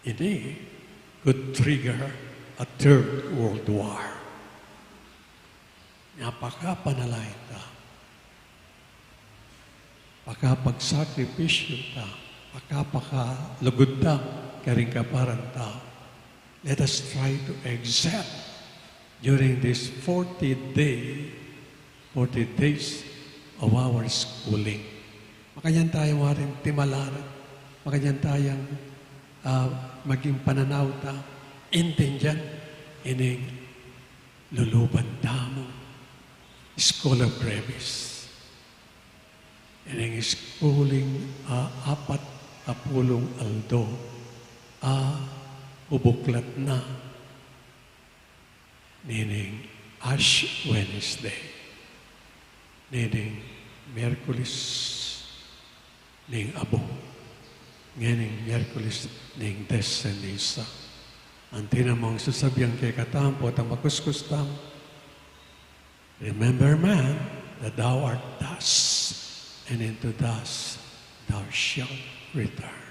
ini could trigger a third world war. Napaka-panalain ta. Pagka-pagsakripisyo ta. Pagka-pakalugod ta. Karing kaparan ta. Let us try to accept during this 40 days of our schooling. Makanyan tayong waring timalaran. Makanyan tayong maging pananaw ta. Intindihan. Ining luluban damong School of Brevis. Ining schooling 40 aldo. ubuklat na nining Ash Wednesday, nining Miyerkules ning Abo, nganing Miyerkules ning Desenisa. Ang tinamong sasabihan kay katampo at ang makuskus tam, remember, man, that thou art dust, and into dust thou shalt return.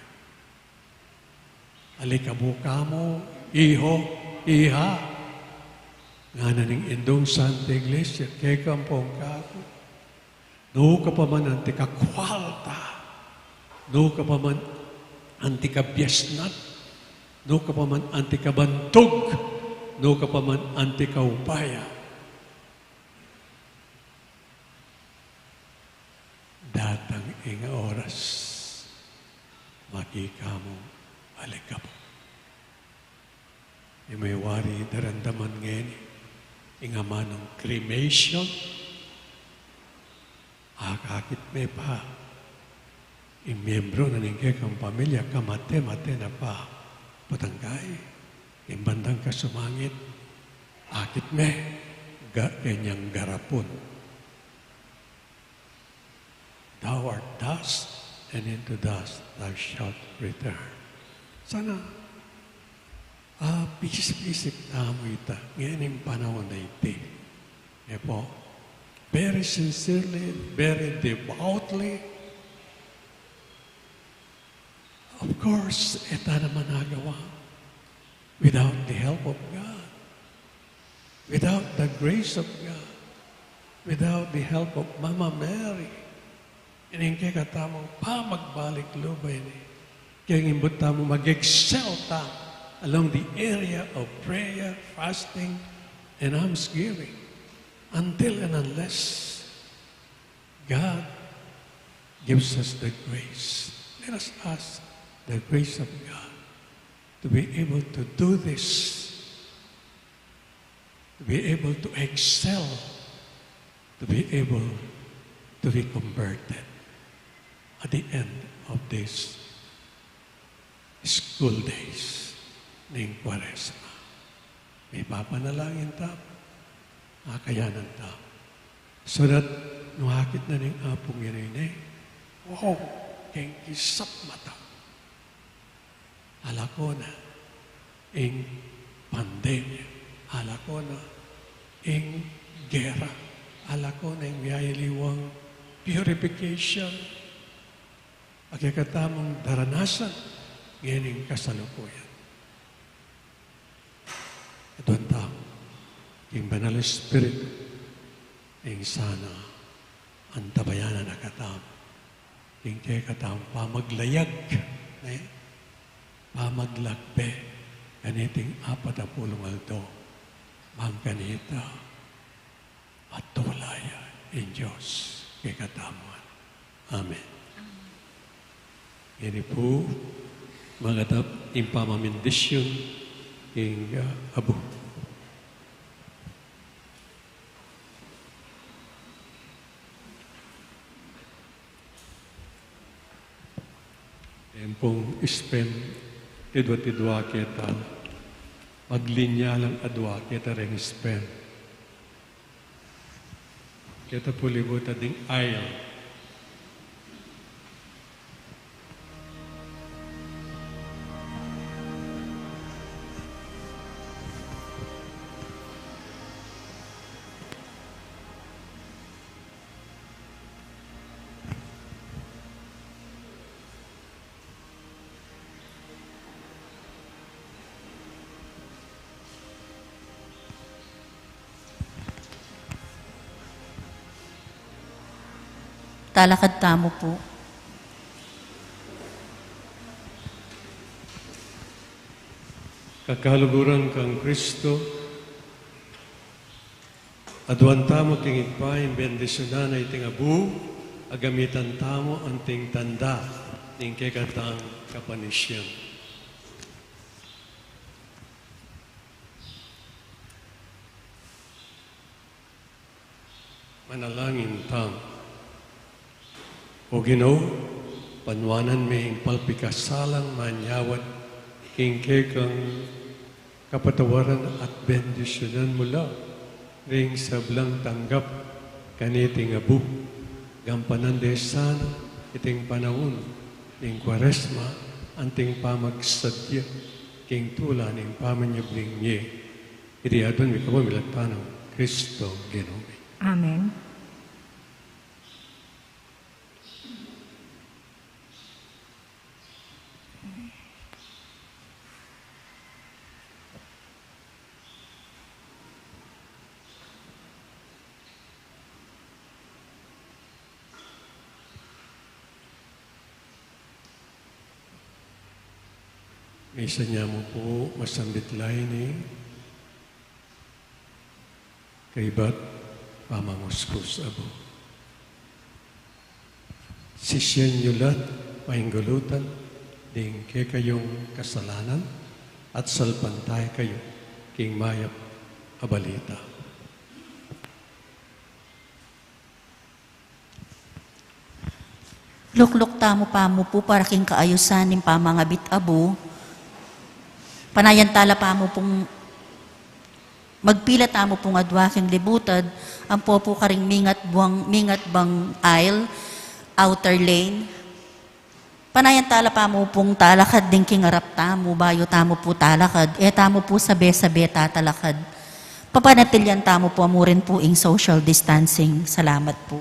Alikabuka mo, iho, iha, nga na ning indong Santa Iglesia, kay kampong kako, no ka pa man antikakwalta, no ka pa man antikabyasnat, no ka pa man antikabantog, no ka pa man antikaupaya. Datang inga oras, makika mo, alika po. May wari darandaman ngayon, inga manong cremation, akakit may pa, miyembro na ninggay kang pamilya, kamate-mate na pa, patanggay, imbandang ka sumangit, akit me, kanyang garapon. Thou art dust, and into dust thou shalt return. Sana, pisip-pisip na mo ita, ngayon yung panahon na iti. E po, very sincerely, very devoutly, of course, ita naman nagawa without the help of God, without the grace of God, without the help of Mama Mary. Iningkay ka tamang magbalik lubay ni. Kaya imbot tamo mag-excel ta along the area of prayer, fasting, and almsgiving until and unless God gives us the grace. Let us ask the grace of God to be able to do this, to be able to excel, to be able to be converted at the end of these school days ng Kwaresma. May papanalangin tap, makayanan tap, so that nuhakit na ng apong yun wow, keng isap mata. Ala ko na, ing pandemya, ala ko na, ing gera, ala ko na ing mayayaliwang purification, pagkakatamang daranasan, ngayon kasalukuyan. Ito ang tao, yung Banal Espiritu, yung sana, ang tabayanan na katam, yung kaya katam, pamaglayag, pamaglakbe, ganiting 40 aldo, mangkanita, at tulaya in Diyos, kay katamuan. Amen. Ini po, mga tap, yung pamamindisyon, yung abo. Yan pong spend, tidwa-tidwa kita, maglinya lang adwa kita rin spend. Kita po libutan ding aisle. Talakad tamo po. Kakaluguran kang Kristo, aduan tamo tingit pa, yung bendisyonan ay tingabu, agamitan tamo ang ting tanda, ng kekatang kapanisyan. Manalangin tamo. O Ginoo, panwanan may palpikasalang manyawat king kekang kapatawaran at bendisyonan mula ring sablang tanggap kaniting abu gampanan de sana iting panahon ning kwaresma anting pamagsadya king tula ning pamanyabling niye iti adon mi kapamilagtanang Kristo Ginoo. Amen. Isa niya mo po masambit lain ni kaibat pamanguskus abo. Sisyan niyo lahat mahinggulutan ding ke kayong kasalanan at salpantay kayo king mayap abalita. Lukluk tamo pa mo po para king kaayusan ng pamangabit abo. Panayantala pa mo pong magpila tamo pong adwaking libutad, ang po karing mingat bang aisle, outer lane. Panayantala pa mo pong talakad din kingarap tamo, bayo tamo po talakad, tamo po sabi-sabi tatalakad. Papanatilyan tamo po amurin po ing social distancing. Salamat po.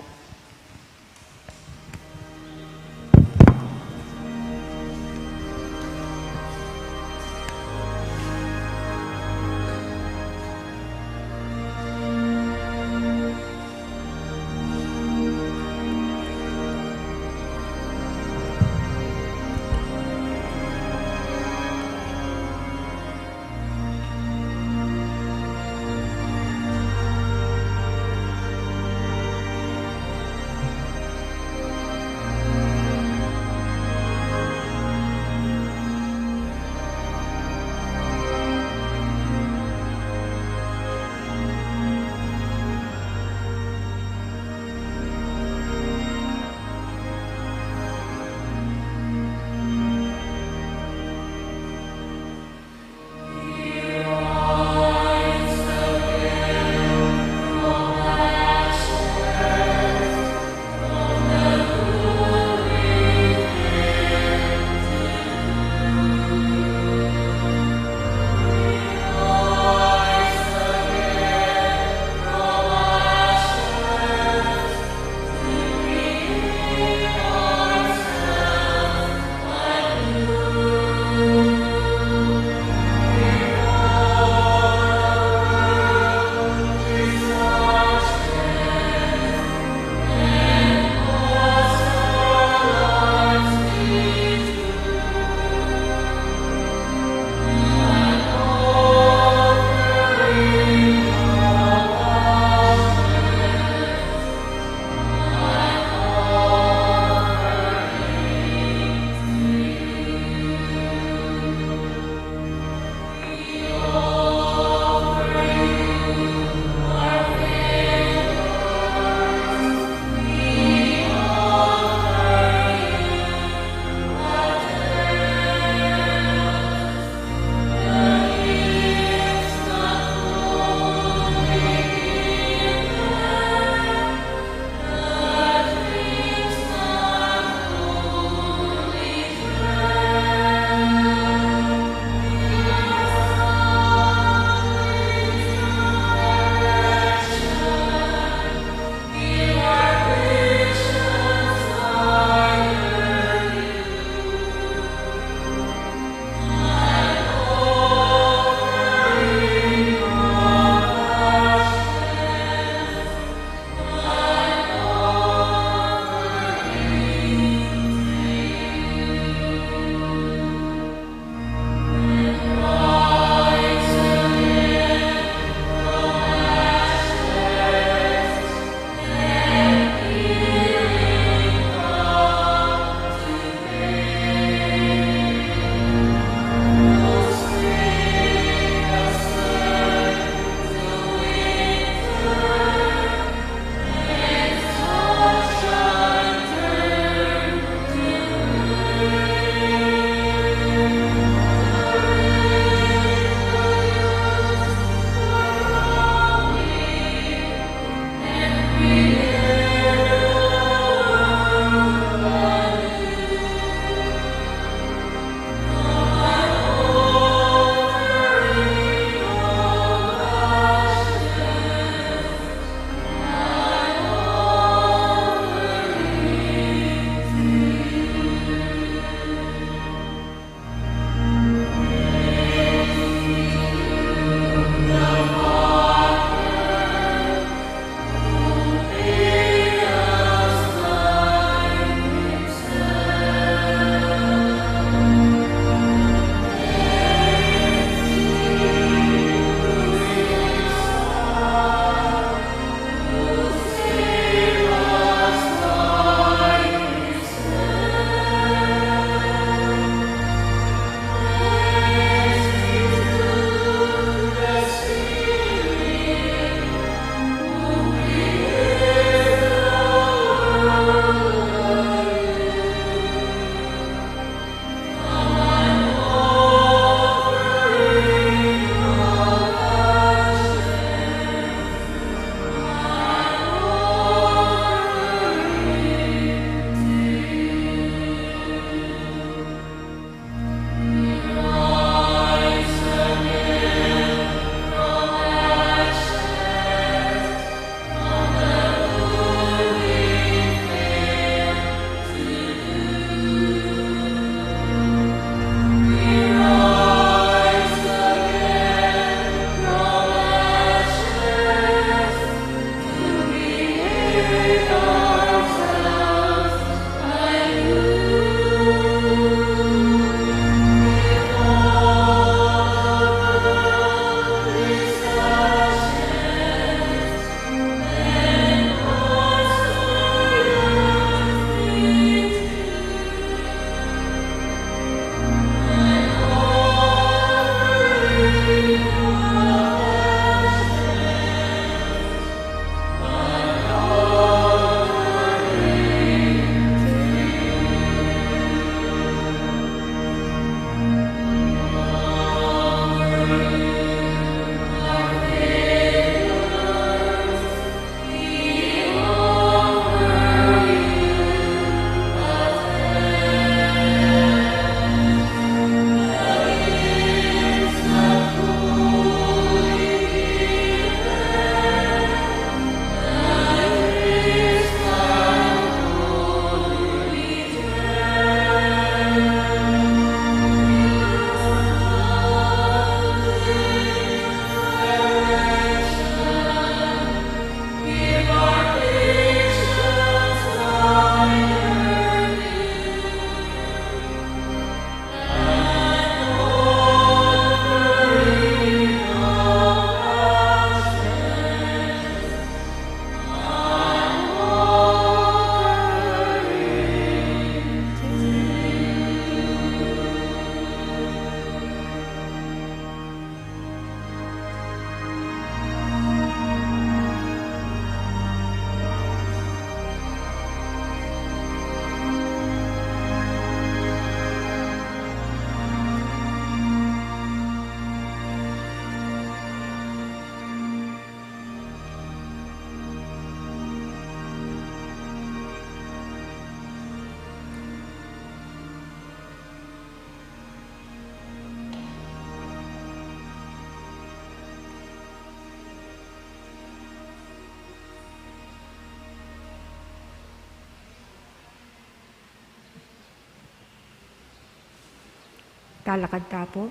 Talakad tapo.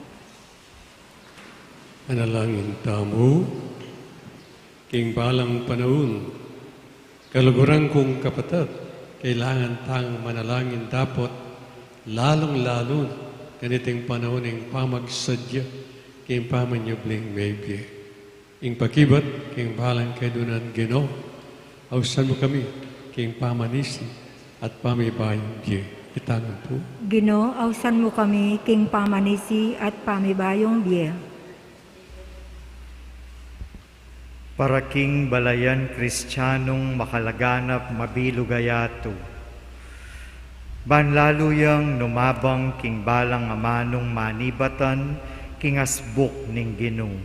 Manalangin tamo, king balang panahon, kaluguran kong kapatid, kailangan tang manalangin dapat, lalong-lalo ganiting panahon ng pamagsadya, king pamanyubling maybe. Ing pakibat, king balang kadunan Ginoo, ausan mo kami, king pamanisi at pamibayang diye. Itangan po. Ginoo, ausan mo kami, king pamanisi at pamibayong biye. Para king balayan Kristiyanong makalaganap mabilugayato. Banlaluyang numabang king balang amanong manibatan, king asbuk ning Ginoo.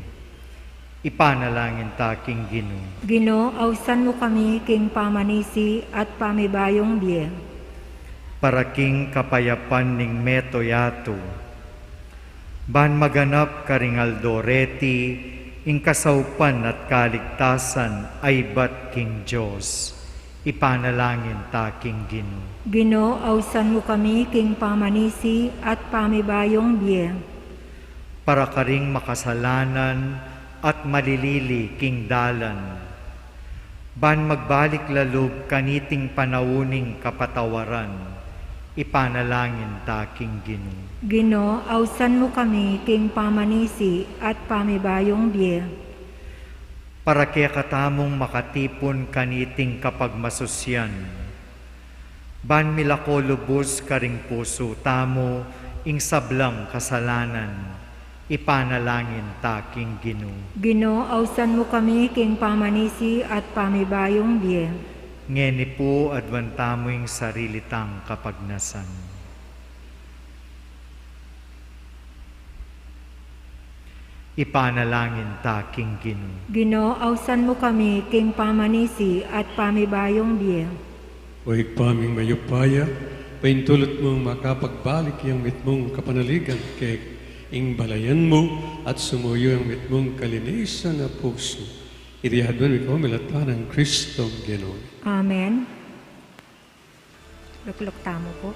Ipanalangin ta king Ginoo. Ginoo, ausan mo kami, king pamanisi at pamibayong biye. Para king kapayapan ning metoyato. Ban maganap karingaldo reti, ing kasaupan at kaligtasan ay bat king Diyos. Ipanalangin ta king Ginoo. Ginoo, ausan mo kami, king pamanisi at pamibayong biye. Para karing makasalanan at malilili king dalan. Ban magbalik lalub kaniting panawuning kapatawaran. Ipanalangin ta king Ginoo. Ginoo, ausan mo kami, king pamanisi at pamibayong biye. Para kaya katamong makatipon kaniting kapagmasusyan. Ban milako lubos karing puso tamo, ing sablang kasalanan. Ipanalangin ta king Ginoo. Ginoo, ausan mo kami, king pamanisi at pamibayong biye. Ngeni po adwantamo ing sarili tang kapagnasan. Ipanalangin ta king Ginoo. Ginoo, ausan mo kami, king pamanisi at pamibayong biye. O paming mayupaya, paintulot mong makapagbalik yung mitmong kapanaligan kay ing balayan mo at sumuyo ang mitmong kalinisan na puso. Irihadwan ikaw milata ng Kristong Ginoo. Amen. Luklok tamo po.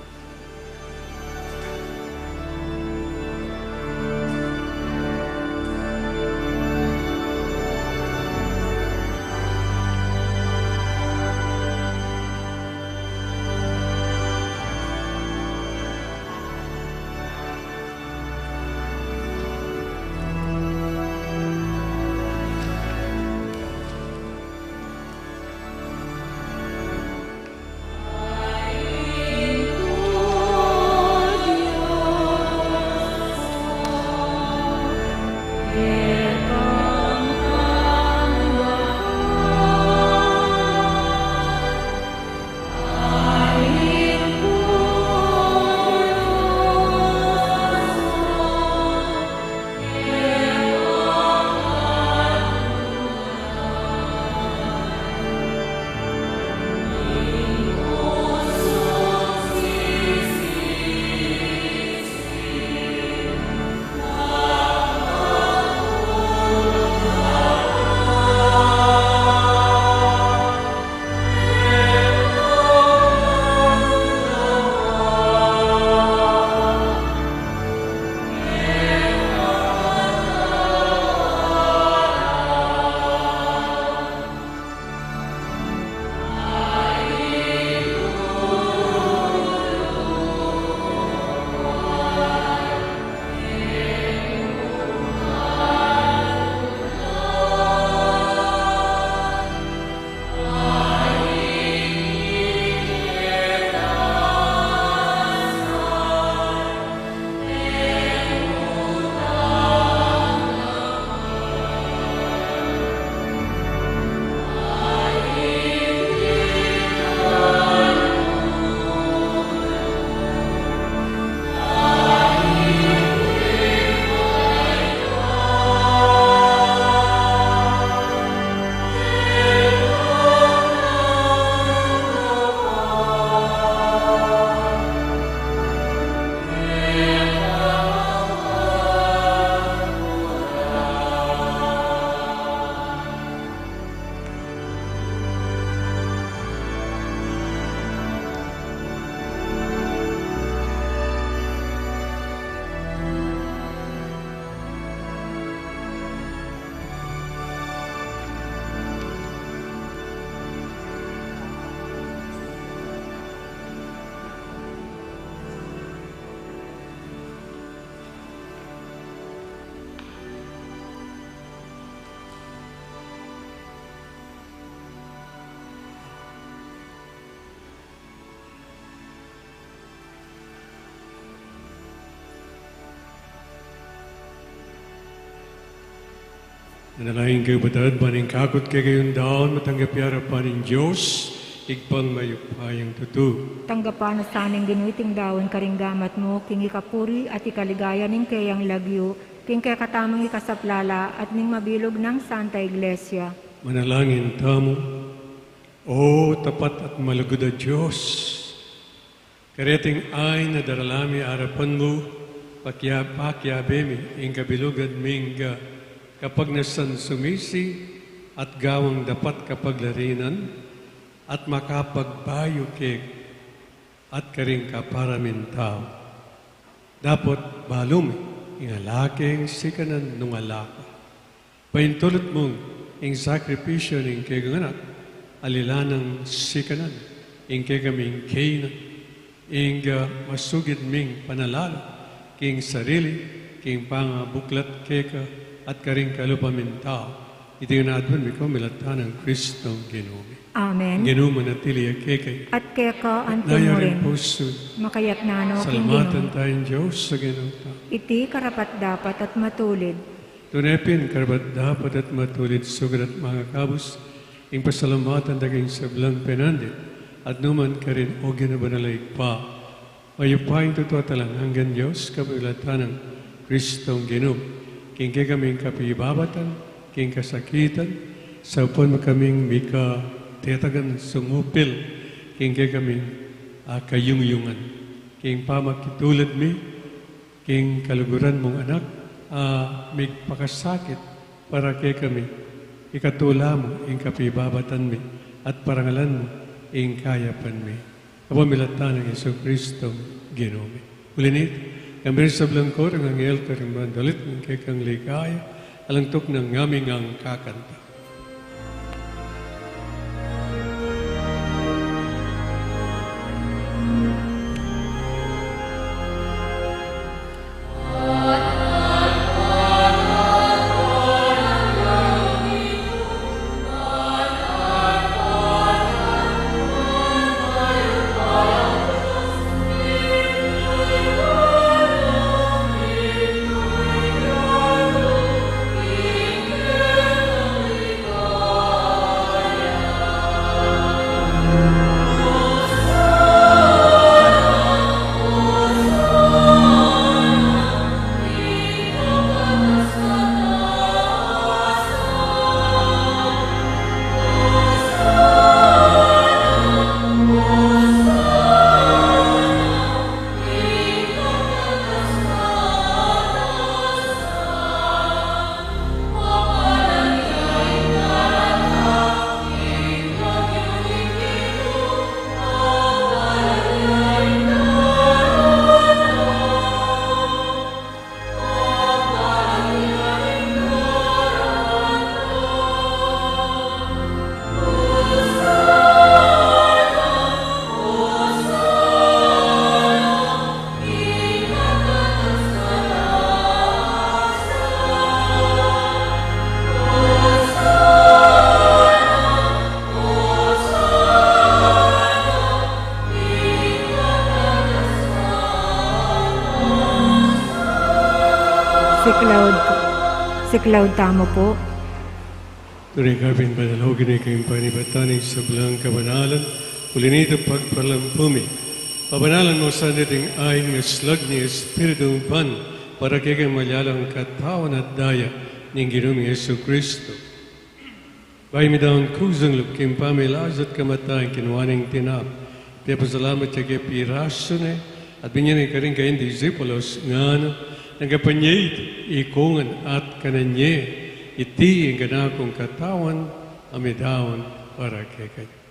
Nanalangin kayo batad, baning kakot kay gayon daon, matanggap yara pa ng Diyos, igpang mayupayang tutu. Tanggapan na saning ginuiting dawon karinggamat mo, king ikapuri at ikaligaya ning kayang lagyo, king kaya katamang ikasaplala at ning mabilog ng Santa Iglesia. Manalangin tamo, o tapat at malugod na Diyos, kareting ay na daralami arapan mo, pakyabemi, ing kabilugad mingga, kapag nasan sumisi at gawang dapat kapaglarinan at makapagbayo keg at karing kaparamin tao. Dapat balumi, ingalaking sikanan nung alaka. Paintulot mong ing sakripisyo ning keganganak, alilanang sikanan, ing kegaming kainan, ing masugid ming panalala, king sarili, king pangabuklat keka, at karing kalupamin tao. Ito yung naadwan mi ko, milatan ng Kristong Ginumi. Amen. Ginuma na tiliya kekay. At kaya ka anto mo Nayaring rin, puso. makayat na no, king Salamatan Ginoo. tayong Diyos sa Ginoo. Iti karapat dapat at matulid. Tunepin, karapat dapat at matulid sugat at mga kabus, ing pasalamatan daging sablang penandit, at numan ka rin o ginabanalay pa. Mayupaing totoo talang hanggang Diyos, kapagilatan ng Kristong Ginoo. King kaming kapibabatan, king kasakitan, sa upon kaming mika tetagan sumupil, king kaming kayungyungan. King pamakitulad mi, king kaluguran mong anak, may pakasakit para kay kami. Ikatula mo, ing kapibabatan mi, at parangalan mo, ing kayapan mi. Kapamilatan ng Yesu Kristo, Ginoo. Ulinit, kami sa blangkor ang angel karimban dalit ng kekang ligaya, alangtok ng ngaming ang kakanta. Si Cloud tamo po. Turing kapin panalogin ay kayong panibataning sa belang kabanalan, ulinito pagpalampumi. Pabanalan mo sa nating ayon ng slag ni Espiritu Pan, para kaya malyalang katawan at daya ng Ginoong Yesu Kristo. Bahay mi daon kusang lukim pamilas at kamatayan kinuwaning tinap. Kaya pasalamat siya kay piraso na, at binyan ay karing kayong disipulos nga na, nagapanyay ikungan at kananye, iti ang ganakong katawan, amidawan para kay kayo.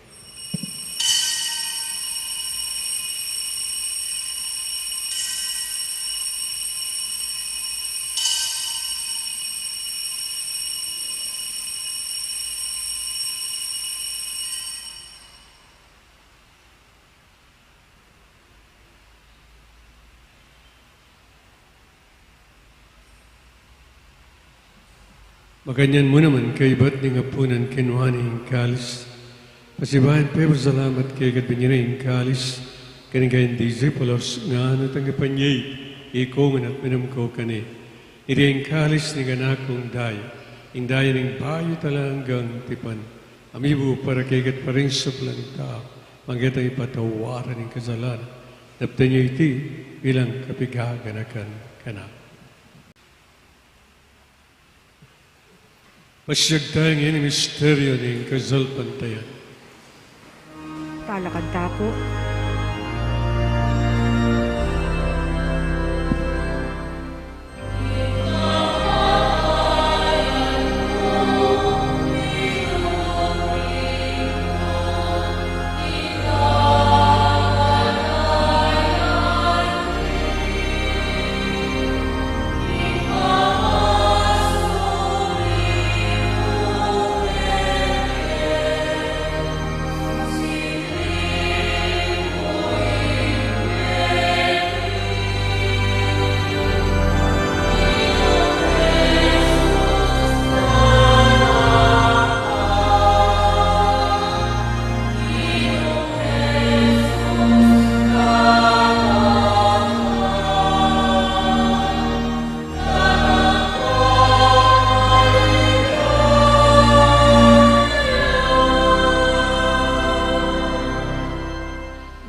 Maganyan mo naman kay ba't ni nga punan kinuha ni kalis. Pasibahan pa salamat kay gadbinyan ni kalis. Kaning kayong disipulos nga natanggapan niya'y ikungan at minamko kani. Iri ang kalis ni ganakong daya. Indayan ng bayo talanggang tipan. Amibu para kagat pa rin sa planeta. Manggitang ipatawaran ng kasalanan. Naptan niyo iti bilang kapigaganakan kana. Pasyag tayong ini misteryo ng kasalpantayan. Talakad tako.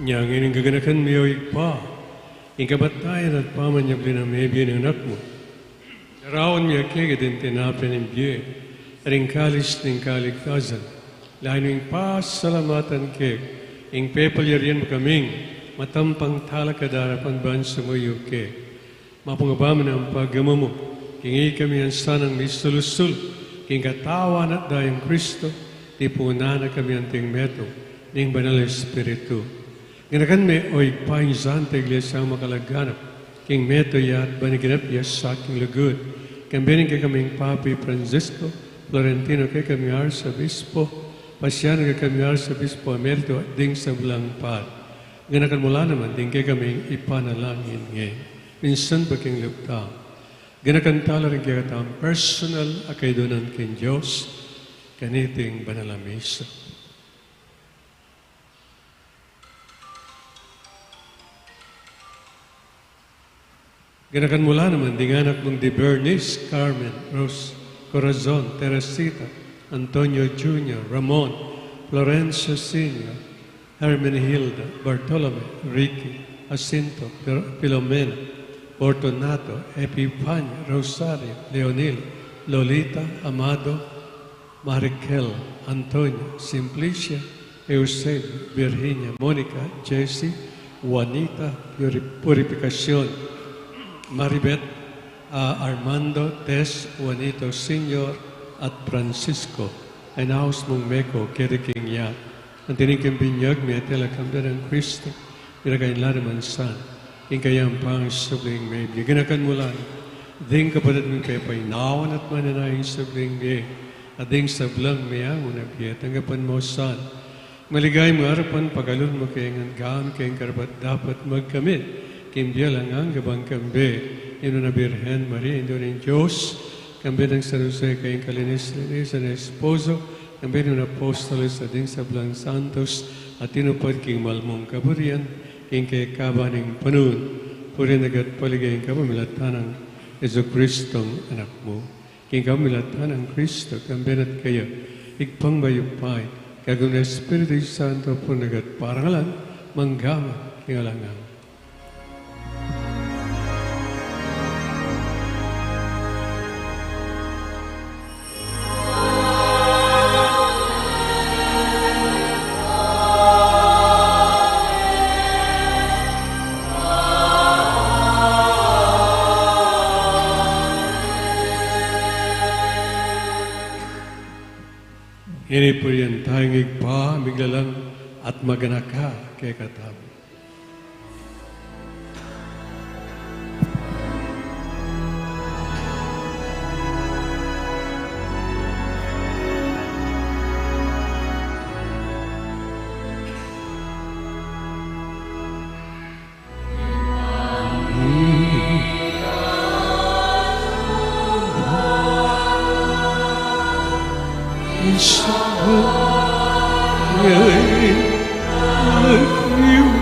Yang ini gaganakan miyoy pa, ingkabatayan at pamanyag linamebye ng anak mo. Narawan miya kegad tinapin ng biye, ring kalis ng kaligtasan, lain ng pasalamatan keg, ing pepalyarian mo kaming, matampang talakadarapan bansa mo yuke. Mapungabaman ang paggama mo, kingi kami ang sanang misulusul, king katawan at dayang Kristo, tipunana kami ang tingmeto, ning banal Espiritu. Ganakan me oy painsan ta iglesia ang makalaganap, king meto yat baniginap yas sa aking lugod, kambining kay kaming Papi Francisco, Florentino kay kami Arsobispo, Pasiano kay kami Arsobispo Emerito at ding sa Blangpad. Ganakan mula naman ding kay kaming ipanalangin ngayon. Minsan pa king lupta. Ganakan tala rin kaya katang personal akay donan king Diyos, kaniting banalamisa. Ganakan mula naman ding anak mong di Bernice, Carmen, Rose, Corazon, Teresita, Antonio Jr., Ramon, Florencia Sr., Hermenegilda, Bartolome, Ricky, Jacinto, Filomena, Fortunato, Epifanio, Rosario, Leonil, Lolita, Amado, Marikel, Antonio, Simplicia, Eusebio, Virginia, Monica, Jessie, Juanita, Purificación, Maribet, Armando, Tess, Juanito Sr. at Francisco, ay naos mong meko, kiriking ya. Ang tiniging binyag, may telekamda ng Kristo, pinagayin laraman san, ing kayang pang subling may biganakan mula, ding kapatid mong pepay, nawan at mananayang subling may, at ding sablang may angon na biya, tanggapan mo san. Maligay mo harapan, pagalun mo kayang anggaan, kayang karapat dapat magkamit, Kimbiya lang ang gabang kambe, ino na Birhen Maria, ino ng Diyos, kambe ng San Jose, kayong kalinis-linis na esposo, kambe ng apostolos sa ding sa Blang Santos, at tinupad king malmong kaburian, king kay kabaning panun, puri nagat paligay ka pamilatan ng Yesu Kristong anak mo. King kamilatan ng Kristo, kambe na't kayo, igpang bayupay, kagong na Espiritu Santo po nagat parangalan, manggama, kingalangang. Ini po yan tayong igpa, miglalang at maganaka kay katam. Isang ngayong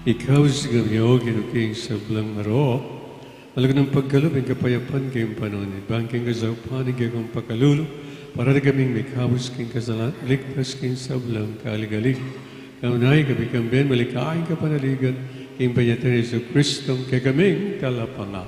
Ikaw sigaw kinuking sa blang maro. Malagang ng pagkalubing kapayapan kayong panon. Bangking kasapanin kayong pagkalulo. Para na kaming may kabus king kasalan. Ligtas king sa blang kaligalig. Kaunay kami kamben malikain ka panaligan. King panyatan Yesu Kristong kay kaming kalapanga.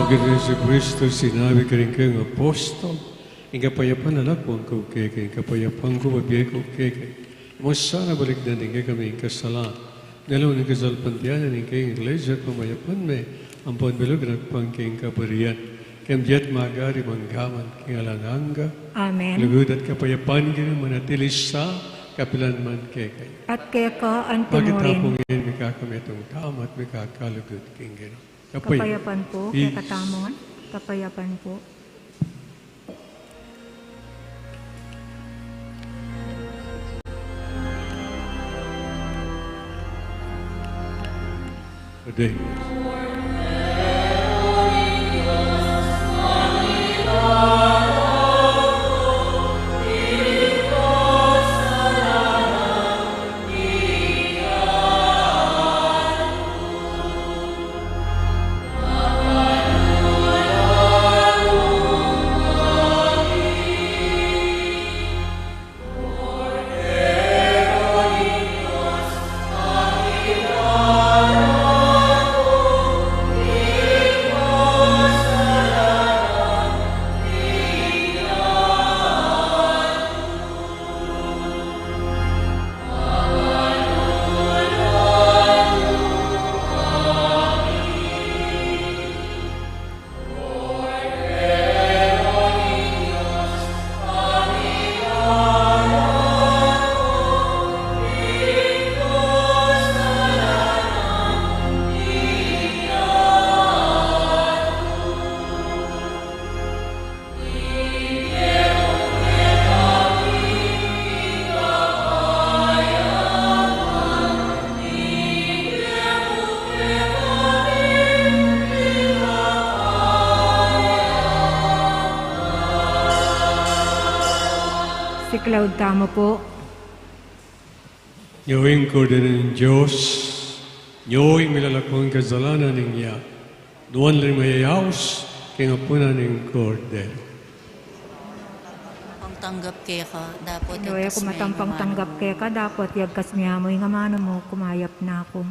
Pagkakita sa Kristo, sinabi ka rin kayong apostol, ang kapayapan na lakwang ko keke, ang kapayapan ko mabiyay ko keke. Masana balik na din kami ang kasalan. Dalaw ng kasalpantiyanan ng kayong iglesia, pamayapan may ang pagbilog ng pangking kabarian. Kemdiat magari manggaman king alanganga. Amen. Lugod at kapayapan kini manatilis sa kapilan man keke. At kaya ka ang Bakit tinurin. tapong ngayon may kakamitong tama at may kakalugod king gano'n. Kapayapan po, kay Peace. katamon. Kapayapan po. Today. Si Cloud tamo po. Nyawing ko din ng Diyos, nyawing milalakong kasalanan niya, doon rin mayayaos, kingapunan ng kordero. Ang tanggap kaya ka, dapat Inuwi ko matampang tanggap kaya ka, dapat yagkas niya mo, yung amano mo, kumayap na ako.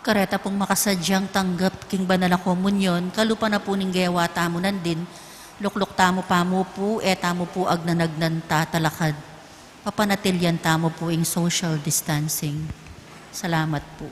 Kareta pong makasadyang tanggap king banal na komunyon, kalupa na po ning gawa tamo nandin, lukluk tamo pamo po, tamo po agnanagnan tatalakad. Papanatilyan tamo po ing social distancing. Salamat po.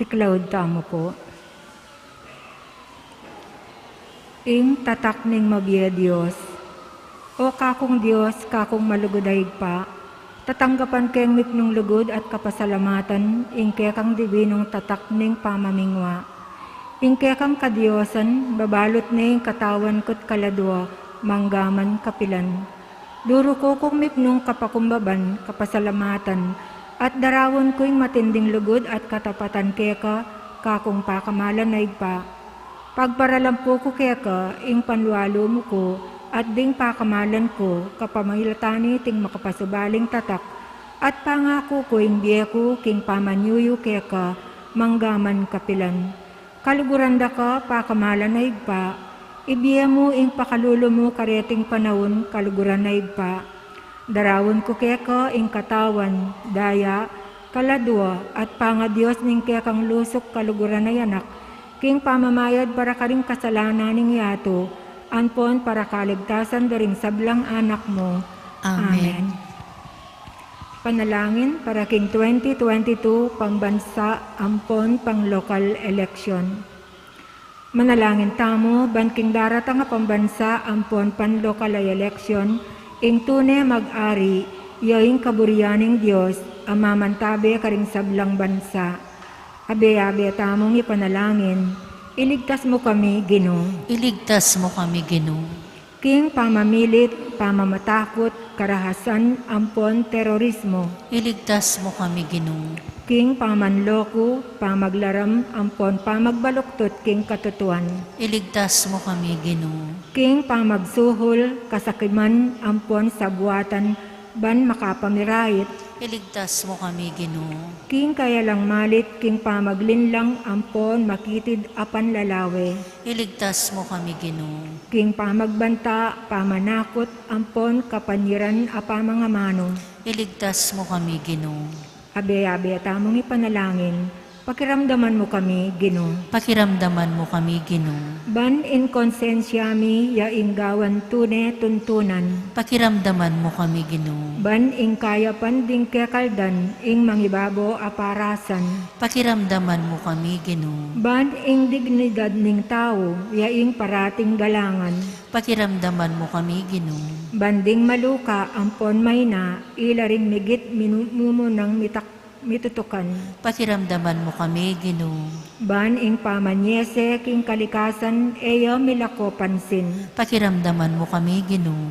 Si Claude tamo po. Ing tatak ning mabiya Diyos. O kakong Diyos, kakong malugoday pa, tatanggapan keng miknong lugod at kapasalamatan, ing kekang dibinong tatak ning pamamingwa. Ing kekang kadiyosan, babalot ning katawan ko't kaladwa, manggaman kapilan. Duro ko kong miknong kapakumbaban, kapasalamatan, at darawon ko'y matinding lugod at katapatan keka, kakong pakamalan na igpa. Pagparalampo ko keka, ing panlualo mo ko, at ding pakamalan ko, kapamailatani ting makapasubaling tatak, at pangako ko ing biyeko, king pamanyuyo keka, manggaman kapilan. Kaluguranda ka, pakamalan na igpa, ibiya mo ing pakalulo mo kareting panahon, kaluguran na igpa. Darawon ko keka ing katawan, daya, kaladwa, at pangadiyos ning kekang lusok kaluguran na yanak, king pamamayad para karing kasalanan ning yato, anpon para kaligtasan daring sablang anak mo. Amen. Panalangin para king 2022 pambansa ampon pang local election. Manalangin tamo ban king daratang nga pambansa ampon pan local election, ing tune mag-ari, yaing kaburianing Diyos, amamantabe karing sablang bansa. Abe-abe tamong ipanalangin, iligtas mo kami, Ginoo. Iligtas mo kami, Ginoo. King pamamilit, pamamatakot, karahasan, ampon, terorismo. Iligtas mo kami, Ginoo. King pamanloko, pamaglaram, ampon, pamagbaluktot, king katutuan. Iligtas mo kami, Ginoo. King pamagsuhol, kasakiman, ampon, sabuatan, ban makapamirahit. Iligtas mo kami, Ginoo. King kaya lang malit, king pamaglinlang, ampon, makitid, apan lalawe. Iligtas mo kami, Ginoo. King pamagbanta, pamanakot, ampon, kapanyiran, apamangamano. Iligtas mo kami, Ginoo. Abe-abe tamong ipanalangin, pakiramdaman mo kami, Ginoo. Pakiramdaman mo kami, Ginoo. Ban in konsensyami, yaing gawan tune tuntunan. Pakiramdaman mo kami, Ginoo. Ban ing kaya panding kekaldan, ing mangibabo aparasan. Pakiramdaman mo kami, Ginoo. Ban ing dignidad ning tao, yaing parating galangan. Pakiramdaman mo kami, Ginoo. Banding maluka, ampon may na, ilaring migit minumunang mitutukan. Pakiramdaman mo kami, Ginoo. Ban ing pamanyese, king kalikasan, eyo milako pansin. Pakiramdaman mo kami, Ginoo.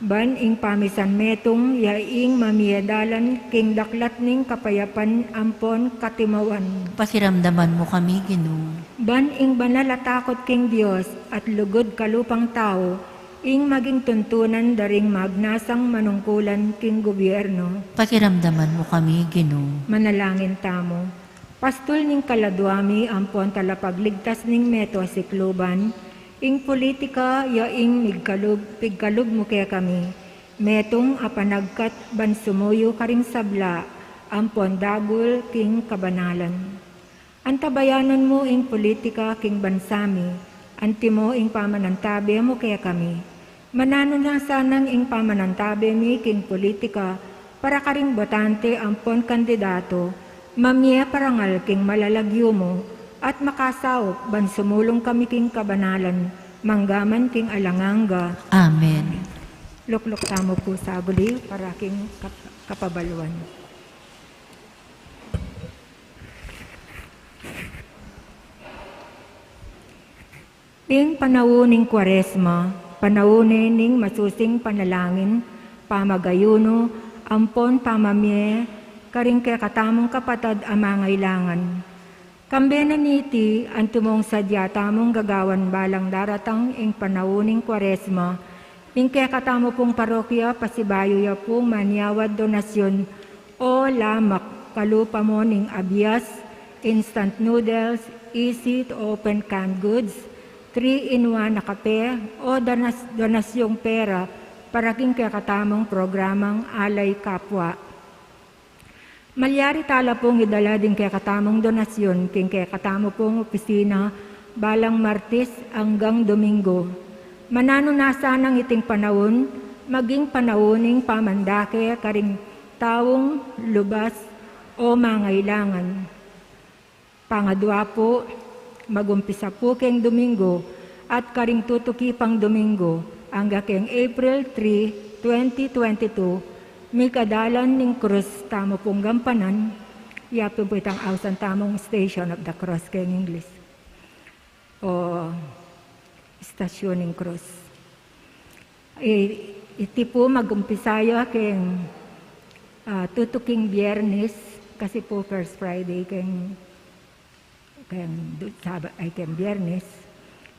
Ban ing pamisan metong, yaing mamiyadalan, king daklat ning kapayapan, ampon katimawan. Pakiramdaman mo kami, Ginoo. Ban ing banalatakot king Dios, at lugod kalupang tao, ing maging tuntunan daring magnasang manungkulan king gobyerno. Pakiramdaman mo kami, Ginoo. Manalangin tamo. Pastol ning kaladwami ampon talapagligtas ning meto si Kluban, ing politika yaing pigkalug mo kaya kami. Metong apanagkat ban sumuyo karing sabla, ampon dagul king kabanalan. Antabayanan mo ing politika king bansami, antimo ing pamanantabe mo kaya kami. Manano na sanang ing pamanantabe mi king politika, para karing botante ampon kandidato, mamye parangal king malalagyo mo, at makasaop ban sumulong kami king kabanalan, manggaman king alanganga. Amen. Luklok tamo po sa aguli para king kapabaluan. Ing panawuning Kwaresma, panawunin ning masusing panalangin, pamagayuno, ampon pamamye, karing kaya katamong kapatad amangailangan. Kambenan niti, antumong sadya tamong gagawan balang daratang ing panawuning Kwaresma, ing kaya katamo pong parokya pasibayo ya pong manyawad donasyon o lamak kalupa mo ning abias, instant noodles, easy to open canned goods, 3-in-1 na kape o donasyong pera para king kakatamong programang Alay Kapwa. Malyari tala pong idala din kakatamong donasyon king kakatamo pong opisina balang Martes hanggang Domingo. Manano nasa ng iting panahon, maging panawuning pamandake karing taong lubas o mangailangan. Pangadwa po, magumpisa po keng Domingo at karing tutuki pang Domingo hangga keng April 3, 2022, may kadalan ning krus tamo pong gampanan, yapon po itang ausan tamong Station of the Cross keng English. O Stasyon ning Cross. Iti po magumpisayo keng tutuking Biyernes, kasi po First Friday keng Biyernes.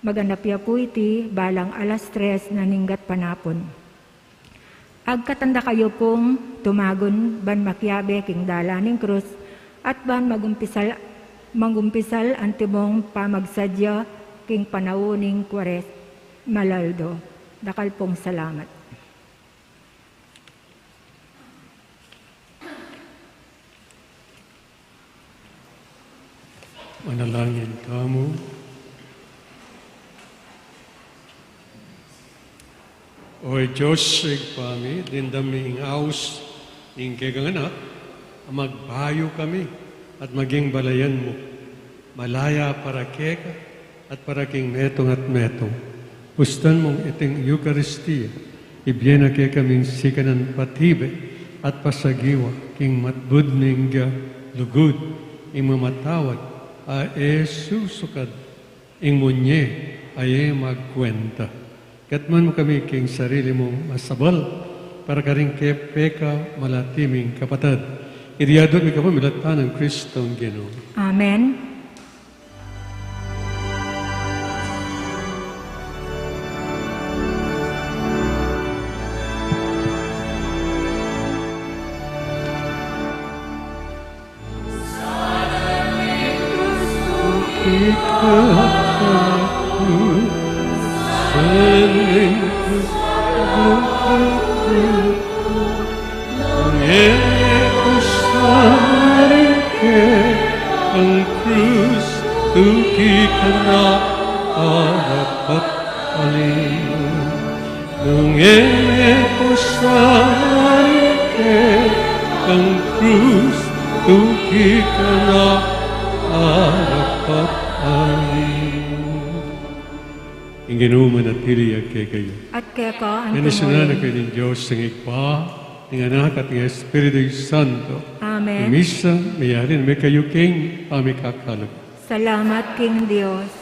Maganap ya po iti balang alas 3 na ninggat panapon. Agkatanda kayo pong tumagon ban makyabe king dalaning krus at ban magumpisal antimong pamagsadya king panawuning Kuwares Malaldo. Dakal pong salamat. Manalangin kamo. Oy Diyos, pami, dindaming aus, ning keganganak, magbayo kami at maging balayan mo. Malaya para keka at para king metong at metong. Pustan mong iting Eucharistia, ibyena ke kaming sikanan patibe at pasagiwa, king matbud ning lugud, ing mamatawad, ae susukad, ing munye, ae magkwenta. Katman mo kami king sarili mong masabal, para karing ke peka malatiming kapatad. Iriyadot mi kapag milatan ng Kristong Ginoo. Amen. Ang krus, tuki ka na arapat alin. Nung eposarike, ang krus, tuki ka na arapat alin. Inginu manatili kay kayo. At kaya ka, Nanisuna na kayo ng Diyos ng Ipa, ng Anak at ng Espiritu Santo. Amen. Misa, mayarin, may kayo king pamikakalog. Salamat, King Dios.